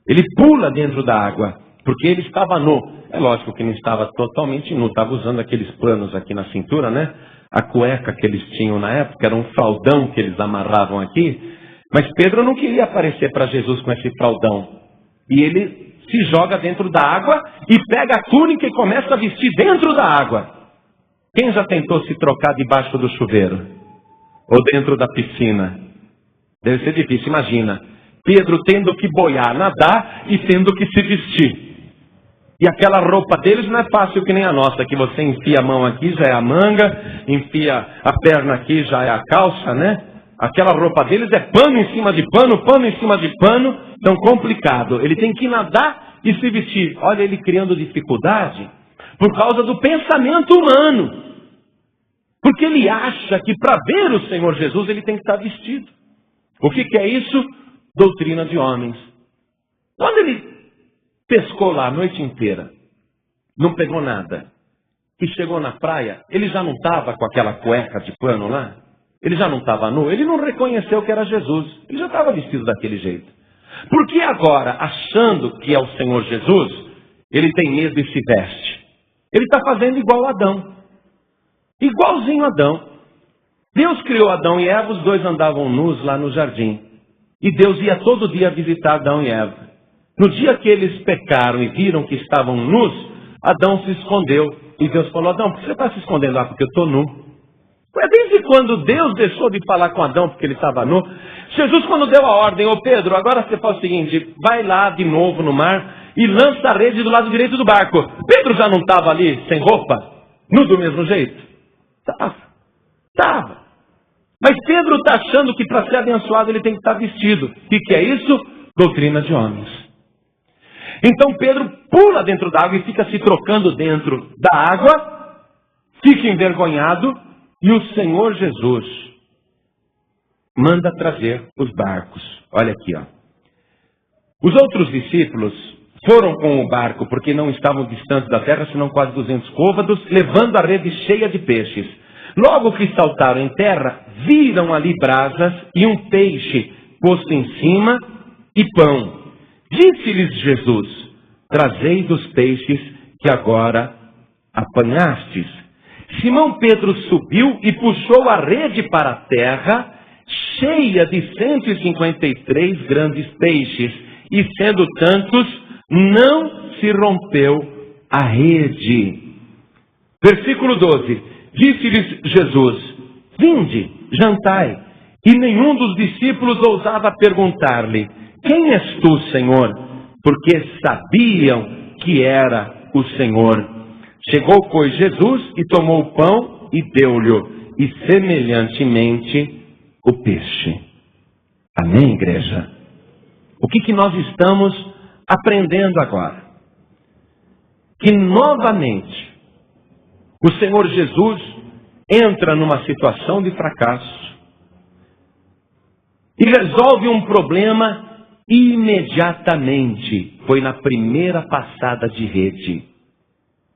Ele pula dentro da água, porque ele estava nu. É lógico que não estava totalmente nu, estava usando aqueles panos aqui na cintura, né? A cueca que eles tinham na época, era um fraldão que eles amarravam aqui. Mas Pedro não queria aparecer para Jesus com esse fraldão. E ele se joga dentro da água e pega a túnica e começa a vestir dentro da água. Quem já tentou se trocar debaixo do chuveiro? Ou dentro da piscina? Deve ser difícil, imagina. Pedro tendo que boiar, nadar e tendo que se vestir. E aquela roupa deles não é fácil que nem a nossa, que você enfia a mão aqui, já é a manga, enfia a perna aqui, já é a calça, né? Aquela roupa deles é pano em cima de pano, pano em cima de pano, tão complicado. Ele tem que nadar e se vestir. Olha ele criando dificuldade por causa do pensamento humano. Porque ele acha que para ver o Senhor Jesus ele tem que estar vestido. O que é isso? Doutrina de homens. Quando ele pescou lá a noite inteira, não pegou nada, e chegou na praia, ele já não estava com aquela cueca de pano lá? Ele já não estava nu? Ele não reconheceu que era Jesus. Ele já estava vestido daquele jeito. Por que agora, achando que é o Senhor Jesus, ele tem medo e se veste? Ele está fazendo igual a Adão. Igualzinho a Adão. Deus criou Adão e Eva, os dois andavam nus lá no jardim. E Deus ia todo dia visitar Adão e Eva. No dia que eles pecaram e viram que estavam nus, Adão se escondeu. E Deus falou, Adão, por que você está se escondendo lá? Porque eu estou nu. Desde quando Deus deixou de falar com Adão porque ele estava nu? Jesus quando deu a ordem, ô Pedro, agora você faz o seguinte, vai lá de novo no mar e lança a rede do lado direito do barco. Pedro já não estava ali sem roupa? Nu do mesmo jeito? Estava. Mas Pedro está achando que para ser abençoado ele tem que estar vestido. O que é isso? Doutrina de homens. Então Pedro pula dentro da água e fica se trocando dentro da água, fica envergonhado, e o Senhor Jesus manda trazer os barcos. Olha aqui, ó. Os outros discípulos foram com o barco, porque não estavam distantes da terra, senão quase 200 côvados, levando a rede cheia de peixes. Logo que saltaram em terra, viram ali brasas e um peixe posto em cima e pão. Disse-lhes Jesus: trazei dos peixes que agora apanhastes. Simão Pedro subiu e puxou a rede para a terra, cheia de 153 grandes peixes, e sendo tantos, não se rompeu a rede. Versículo 12. Disse-lhes Jesus: vinde, jantai. E nenhum dos discípulos ousava perguntar-lhe: quem és tu, Senhor? Porque sabiam que era o Senhor. Chegou, pois, Jesus e tomou o pão e deu-lhe, e semelhantemente o peixe. Amém, igreja? O que nós estamos aprendendo agora? Que novamente o Senhor Jesus entra numa situação de fracasso e resolve um problema imediatamente. Foi na primeira passada de rede.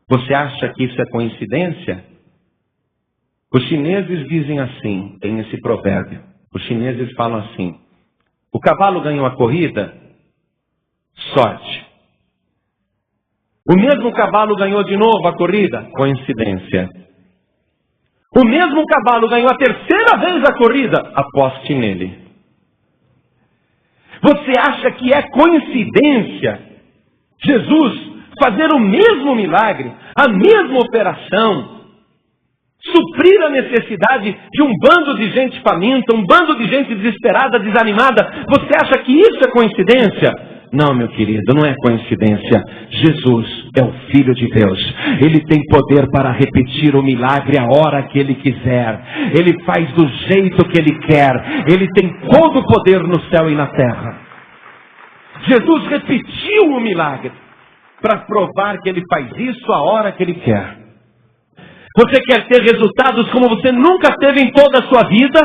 Você acha que isso é coincidência? Os chineses dizem assim, tem esse provérbio. Os chineses falam assim: o cavalo ganhou a corrida, sorte. O mesmo cavalo ganhou de novo a corrida, coincidência. O mesmo cavalo ganhou a terceira vez a corrida, aposte nele. Você acha que é coincidência Jesus fazer o mesmo milagre, a mesma operação, suprir a necessidade de um bando de gente faminta, um bando de gente desesperada, desanimada? Você acha que isso é coincidência? Não, meu querido, não é coincidência. Jesus é o Filho de Deus. Ele tem poder para repetir o milagre a hora que Ele quiser. Ele faz do jeito que Ele quer. Ele tem todo o poder no céu e na terra. Jesus repetiu o milagre para provar que Ele faz isso a hora que Ele quer. Você quer ter resultados como você nunca teve em toda a sua vida?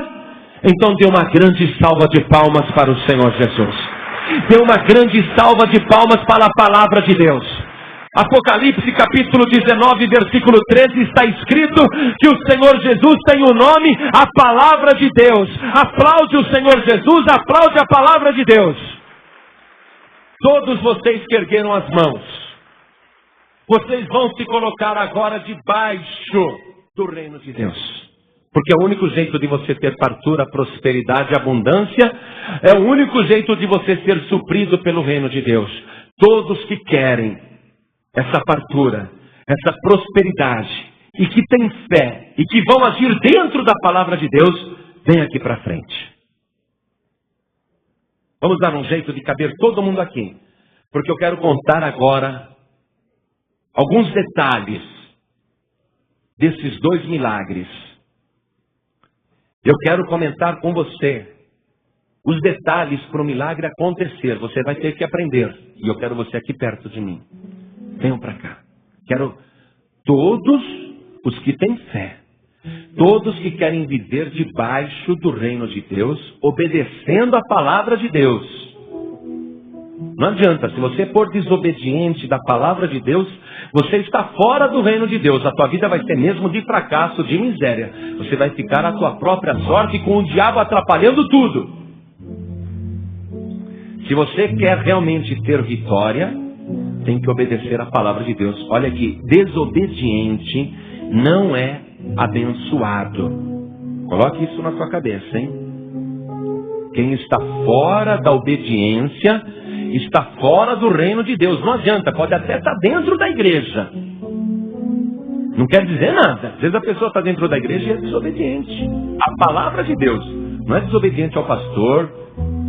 Então dê uma grande salva de palmas para o Senhor Jesus. Dê uma grande salva de palmas para a palavra de Deus. Apocalipse capítulo 19, versículo 13, está escrito que o Senhor Jesus tem o nome, a palavra de Deus. Aplaude o Senhor Jesus, aplaude a palavra de Deus. Todos vocês que ergueram as mãos, vocês vão se colocar agora debaixo do reino de Deus. Porque é o único jeito de você ter fartura, prosperidade, abundância. É o único jeito de você ser suprido pelo reino de Deus. Todos que querem essa fartura, essa prosperidade, e que têm fé, e que vão agir dentro da palavra de Deus, vem aqui para frente. Vamos dar um jeito de caber todo mundo aqui. Porque eu quero contar agora alguns detalhes desses dois milagres. Eu quero comentar com você os detalhes para o milagre acontecer. Você vai ter que aprender. E eu quero você aqui perto de mim. Venham para cá. Quero todos os que têm fé. Todos que querem viver debaixo do reino de Deus, obedecendo a palavra de Deus. Não adianta, se você for desobediente da palavra de Deus, você está fora do reino de Deus. A tua vida vai ser mesmo de fracasso, de miséria. Você vai ficar à tua própria sorte, com o diabo atrapalhando tudo. Se você quer realmente ter vitória, tem que obedecer a palavra de Deus. Olha aqui, desobediente não é abençoado. Coloque isso na sua cabeça, hein? Quem está fora da obediência está fora do reino de Deus. Não adianta, pode até estar dentro da igreja. Não quer dizer nada. Às vezes a pessoa está dentro da igreja e é desobediente. A palavra de Deus. Não é desobediente ao pastor,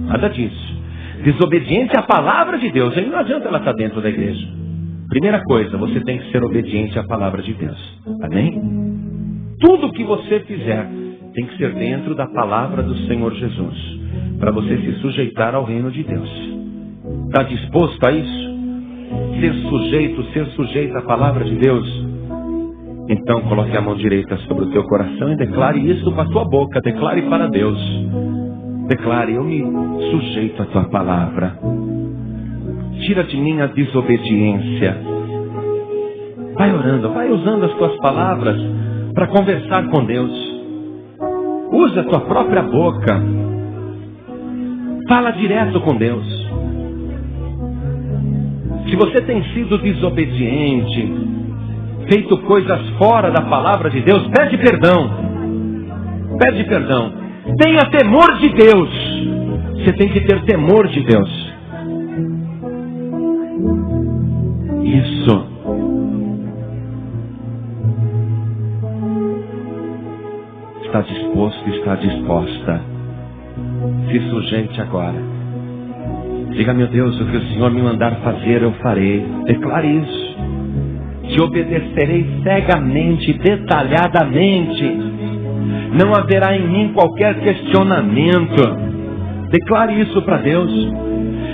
nada disso. Desobediente à palavra de Deus. Aí não adianta ela estar dentro da igreja. Primeira coisa, você tem que ser obediente à palavra de Deus. Amém? Tudo que você fizer tem que ser dentro da palavra do Senhor Jesus, para você se sujeitar ao reino de Deus. Está disposto a isso? Ser sujeito à palavra de Deus? Então coloque a mão direita sobre o teu coração e declare isso com a tua boca. Declare para Deus. Declare: eu me sujeito à tua palavra. Tira de mim a desobediência. Vai orando, vai usando as tuas palavras para conversar com Deus. Usa a tua própria boca. Fala direto com Deus. Se você tem sido desobediente, feito coisas fora da palavra de Deus, pede perdão. Pede perdão. Tenha temor de Deus. Você tem que ter temor de Deus. Isso. Está disposto, está disposta. Se sujeite agora. Diga: meu Deus, o que o Senhor me mandar fazer, eu farei. Declare isso. Te obedecerei cegamente, detalhadamente. Não haverá em mim qualquer questionamento. Declare isso para Deus.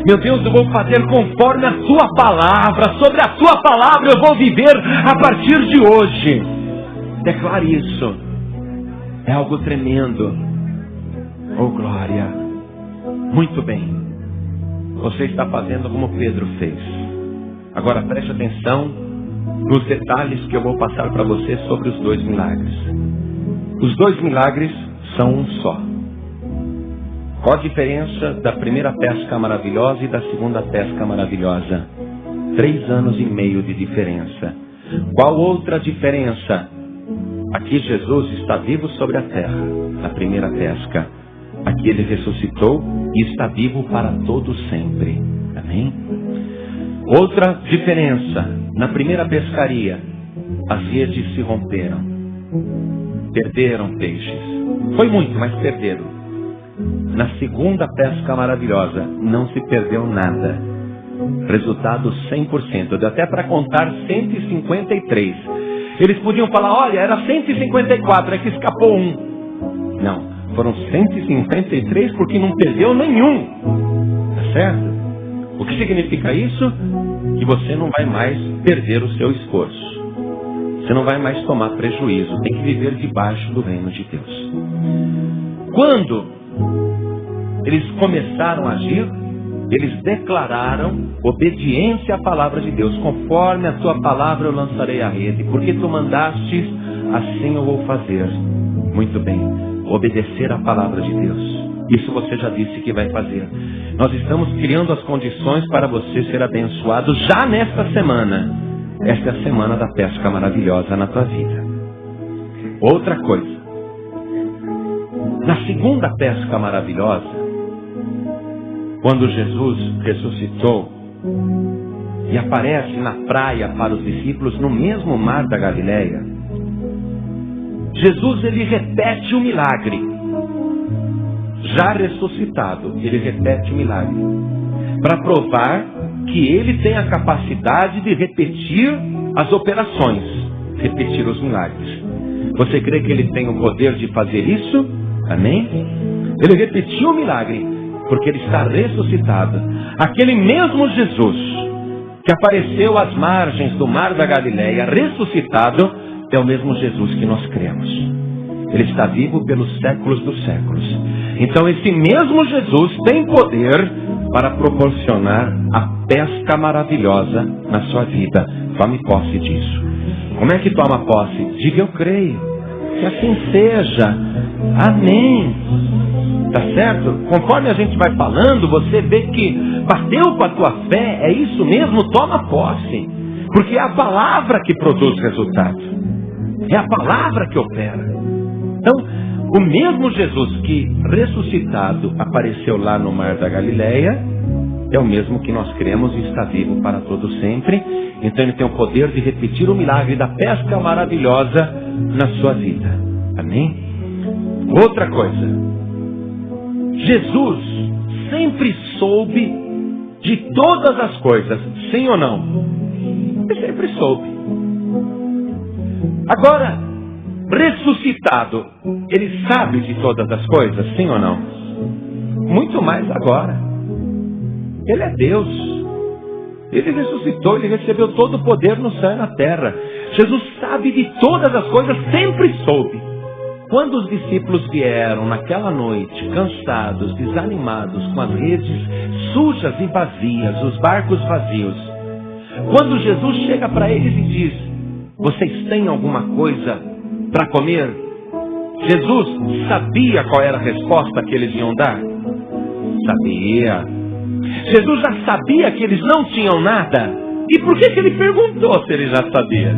Meu Deus, eu vou fazer conforme a tua palavra. Sobre a tua palavra eu vou viver a partir de hoje. Declare isso. É algo tremendo. Oh, glória. Muito bem. Você está fazendo como Pedro fez. Agora preste atenção nos detalhes que eu vou passar para você sobre os 2 milagres. Os 2 milagres são um só. Qual a diferença da primeira pesca maravilhosa e da segunda pesca maravilhosa? 3 anos e meio de diferença. Qual outra diferença? Aqui Jesus está vivo sobre a terra, na primeira pesca. Aqui ele ressuscitou e está vivo para todo sempre. Amém? Outra diferença. Na primeira pescaria, as redes se romperam. Perderam peixes. Foi muito, mas perderam. Na segunda pesca maravilhosa, não se perdeu nada. Resultado 100%. Deu até para contar 153. Eles podiam falar: olha, era 154, é que escapou um. Não. Foram 153 porque não perdeu nenhum. Tá certo? O que significa isso? Que você não vai mais perder o seu esforço. Você não vai mais tomar prejuízo. Tem que viver debaixo do reino de Deus. Quando eles começaram a agir, eles declararam obediência à palavra de Deus. Conforme a tua palavra eu lançarei a rede. Porque tu mandastes, assim eu vou fazer. Muito bem. Obedecer à palavra de Deus. Isso você já disse que vai fazer. Nós estamos criando as condições para você ser abençoado já nesta semana. Esta é a semana da pesca maravilhosa na tua vida. Outra coisa. Na segunda pesca maravilhosa, quando Jesus ressuscitou e aparece na praia para os discípulos no mesmo mar da Galileia, Jesus ele repete o milagre. Já ressuscitado, ele repete o milagre. Para provar que ele tem a capacidade de repetir as operações. Repetir os milagres. Você crê que ele tem o poder de fazer isso? Amém? Ele repetiu o milagre, porque ele está ressuscitado. Aquele mesmo Jesus que apareceu às margens do mar da Galileia, ressuscitado, é o mesmo Jesus que nós cremos. Ele está vivo pelos séculos dos séculos. Então esse mesmo Jesus tem poder para proporcionar a pesca maravilhosa na sua vida. Tome posse disso. Como é que toma posse? Diga: eu creio. Que assim seja. Amém. Tá certo? Conforme a gente vai falando, você vê que bateu com a tua fé. É isso mesmo? Toma posse. Porque é a palavra que produz resultado. É a palavra que opera. Então, o mesmo Jesus que ressuscitado apareceu lá no mar da Galileia, é o mesmo que nós cremos e está vivo para todo sempre. Então ele tem o poder de repetir o milagre da pesca maravilhosa na sua vida. Amém? Outra coisa. Jesus sempre soube de todas as coisas. Sim ou não? Ele sempre soube. Agora, ressuscitado, ele sabe de todas as coisas, sim ou não? Muito mais agora. Ele é Deus. Ele ressuscitou, ele recebeu todo o poder no céu e na terra. Jesus sabe de todas as coisas, sempre soube. Quando os discípulos vieram naquela noite, cansados, desanimados, com as redes sujas e vazias, os barcos vazios, quando Jesus chega para eles e diz: vocês têm alguma coisa para comer? Jesus sabia qual era a resposta que eles iam dar? Sabia. Jesus já sabia que eles não tinham nada. E por que ele perguntou se ele já sabia?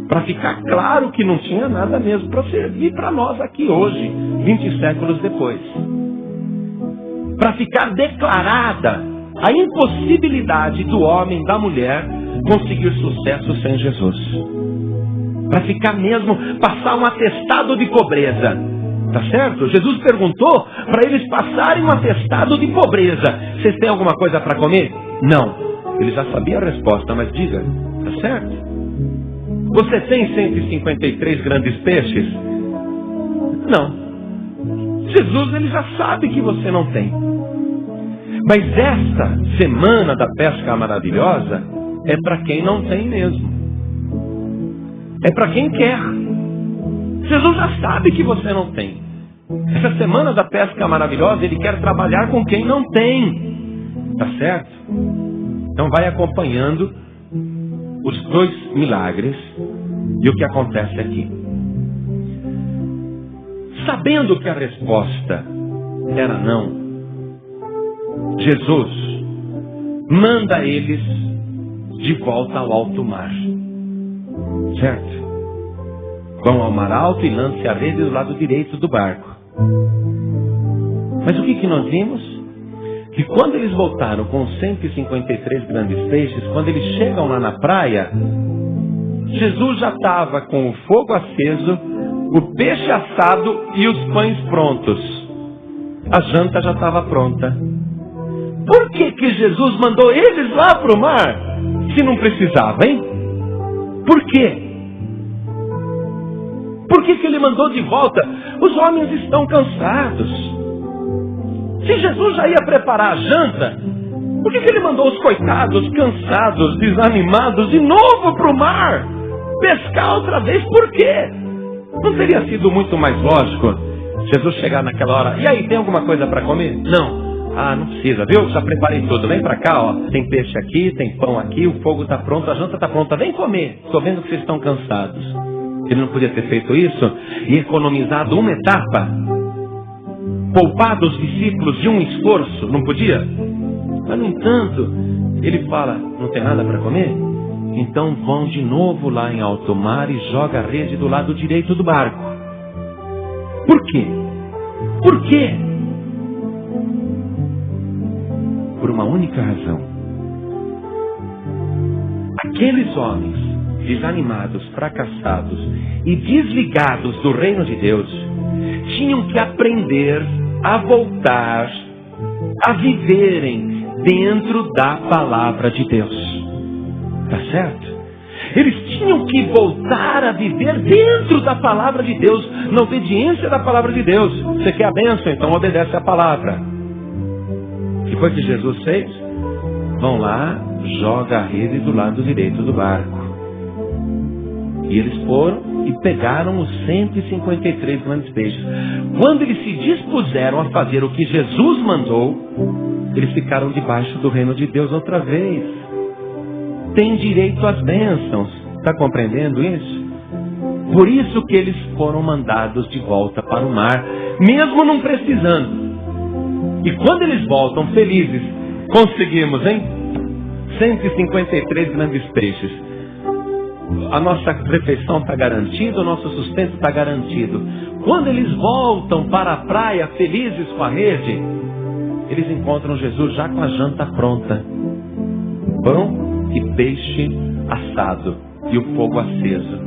Para ficar claro que não tinha nada mesmo para servir para nós aqui hoje, 20 séculos depois. Para ficar declarada a impossibilidade do homem, da mulher, conseguir sucesso sem Jesus. Para ficar mesmo, passar um atestado de pobreza. Tá certo? Jesus perguntou para eles passarem um atestado de pobreza. Vocês têm alguma coisa para comer? Não. Ele já sabia a resposta, mas diga. Tá certo? Você tem 153 grandes peixes? Não. Jesus, ele já sabe que você não tem. Mas esta semana da pesca maravilhosa é para quem não tem mesmo. É para quem quer. Jesus já sabe que você não tem. Essa semana da pesca maravilhosa, ele quer trabalhar com quem não tem. Tá certo? Então vai acompanhando os 2 milagres e o que acontece aqui. Sabendo que a resposta era não, Jesus manda eles de volta ao alto mar. Certo? Vão ao mar alto e lance a rede do lado direito do barco. Mas o que nós vimos? Que quando eles voltaram com 153 grandes peixes, quando eles chegam lá na praia, Jesus já estava com o fogo aceso, o peixe assado e os pães prontos. A janta já estava pronta. Por que Jesus mandou eles lá para o mar, se não precisava, hein? Por quê? Por que ele mandou de volta? Os homens estão cansados. Se Jesus já ia preparar a janta, por que ele mandou os coitados, cansados, desanimados, de novo para o mar? Pescar outra vez, por quê? Não teria sido muito mais lógico Jesus chegar naquela hora: e aí, tem alguma coisa para comer? Não. Ah, não precisa, viu? Já preparei tudo. Vem para cá, ó. Tem peixe aqui, tem pão aqui, o fogo está pronto, a janta está pronta. Vem comer. Estou vendo que vocês estão cansados. Ele não podia ter feito isso e economizado uma etapa? Poupado os discípulos de um esforço? Não podia? Mas, no entanto, ele fala: não tem nada para comer? Então vão de novo lá em alto mar e joga a rede do lado direito do barco. Por quê? Por quê? Por uma única razão. Aqueles homens desanimados, fracassados e desligados do reino de Deus tinham que aprender a voltar a viverem dentro da palavra de Deus. Tá certo? Eles tinham que voltar a viver dentro da palavra de Deus, na obediência da palavra de Deus. Você quer a bênção? Então obedece a palavra. O que foi que Jesus fez? Vão lá, joga a rede do lado direito do barco. E eles foram e pegaram os 153 grandes peixes. Quando eles se dispuseram a fazer o que Jesus mandou, eles ficaram debaixo do reino de Deus outra vez. Tem direito às bênçãos. Está compreendendo isso? Por isso que eles foram mandados de volta para o mar, mesmo não precisando. E quando eles voltam felizes, conseguimos, hein? 153 grandes peixes. A nossa refeição está garantida, o nosso sustento está garantido. Quando eles voltam para a praia felizes com a rede, eles encontram Jesus já com a janta pronta. Pão e peixe assado e o fogo aceso.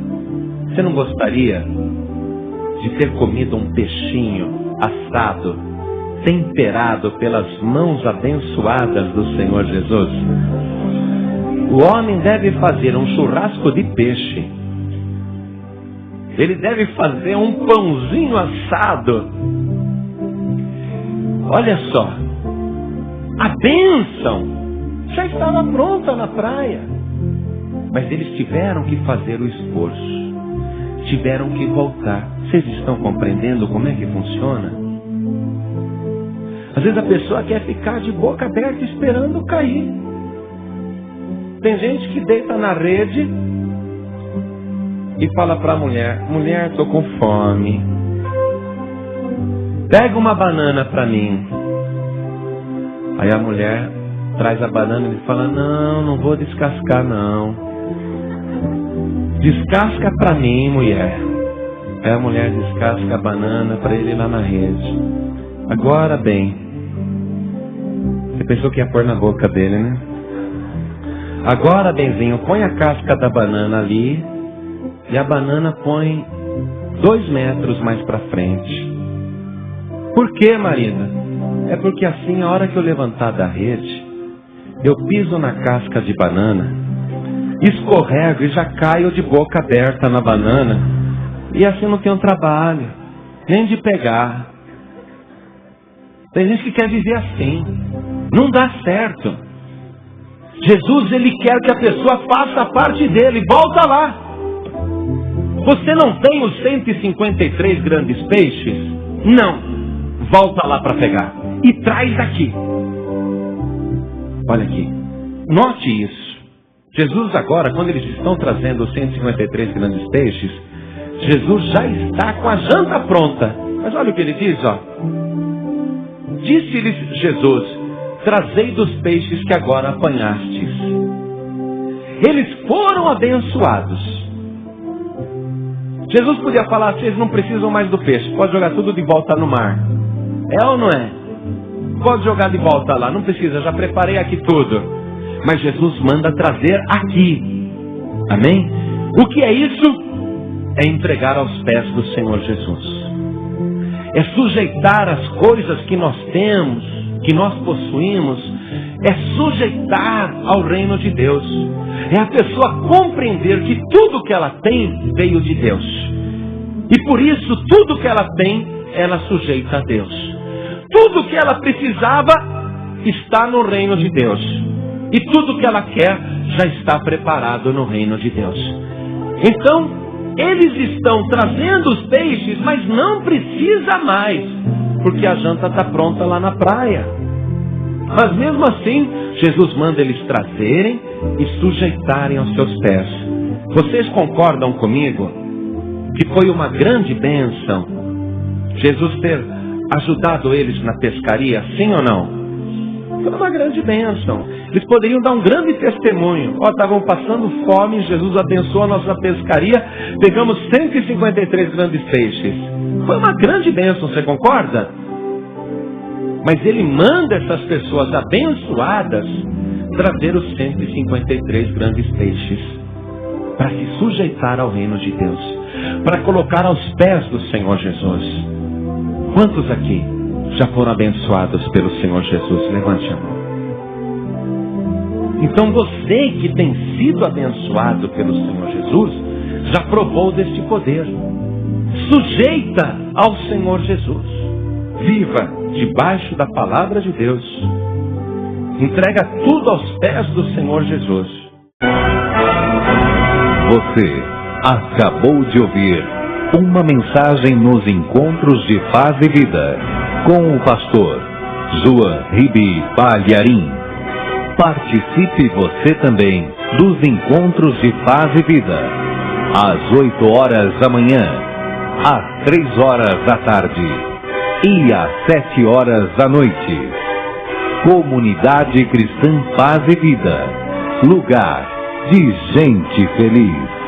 Você não gostaria de ter comido um peixinho assado, temperado pelas mãos abençoadas do Senhor Jesus? O homem deve fazer um churrasco de peixe Ele deve fazer um pãozinho assado. Olha só, a bênção já estava pronta na praia. Mas eles tiveram que fazer o esforço. Tiveram que voltar. Vocês estão compreendendo como é que funciona? Às vezes a pessoa quer ficar de boca aberta esperando cair. Tem gente que deita na rede e fala para a mulher: mulher, estou com fome. Pega uma banana para mim. Aí a mulher traz a banana e ele fala: não vou descascar não. Descasca para mim, mulher. Aí a mulher descasca a banana para ele lá na rede. Agora bem, você pensou que ia pôr na boca dele, né? Agora, benzinho, põe a casca da banana ali e a banana põe 2 metros mais para frente. Por quê, marida? É porque assim, a hora que eu levantar da rede, eu piso na casca de banana, escorrego e já caio de boca aberta na banana, e assim não tenho trabalho, nem de pegar. Tem gente que quer viver assim. Não dá certo. Jesus, ele quer que a pessoa faça a parte dele. Volta lá. Você não tem os 153 grandes peixes? Não. Volta lá para pegar. E traz aqui. Olha aqui. Note isso. Jesus agora, quando eles estão trazendo os 153 grandes peixes, Jesus já está com a janta pronta. Mas olha o que ele diz, ó. Disse-lhes Jesus: trazei dos peixes que agora apanhastes. Eles foram abençoados. Jesus podia falar: vocês não precisam mais do peixe, pode jogar tudo de volta no mar. É ou não é? Pode jogar de volta lá, não precisa, já preparei aqui tudo. Mas Jesus manda trazer aqui. Amém? O que é isso? É entregar aos pés do Senhor Jesus. É sujeitar as coisas que nós temos, que nós possuímos, é sujeitar ao reino de Deus. É a pessoa compreender que tudo que ela tem veio de Deus. E por isso, tudo que ela tem, ela sujeita a Deus. Tudo que ela precisava está no reino de Deus. E tudo que ela quer já está preparado no reino de Deus. Então, eles estão trazendo os peixes, mas não precisa mais, porque a janta está pronta lá na praia. Mas mesmo assim, Jesus manda eles trazerem e sujeitarem aos seus pés. Vocês concordam comigo que foi uma grande bênção Jesus ter ajudado eles na pescaria, sim ou não? Foi uma grande bênção. Eles poderiam dar um grande testemunho. Estavam passando fome, Jesus abençoou a nossa pescaria, pegamos 153 grandes peixes. Foi uma grande bênção, você concorda? Mas ele manda essas pessoas abençoadas trazer os 153 grandes peixes para se sujeitar ao reino de Deus, para colocar aos pés do Senhor Jesus. Quantos aqui já foram abençoados pelo Senhor Jesus? Levante a mão. Então você que tem sido abençoado pelo Senhor Jesus, já provou deste poder. Sujeita ao Senhor Jesus. Viva debaixo da palavra de Deus. Entrega tudo aos pés do Senhor Jesus. Você acabou de ouvir uma mensagem nos Encontros de Paz e Vida, com o pastor João Ribe Palharim. Participe você também dos Encontros de Paz e Vida, às 8 horas da manhã, às 3 horas da tarde e às 7 horas da noite. Comunidade Cristã Paz e Vida, lugar de gente feliz.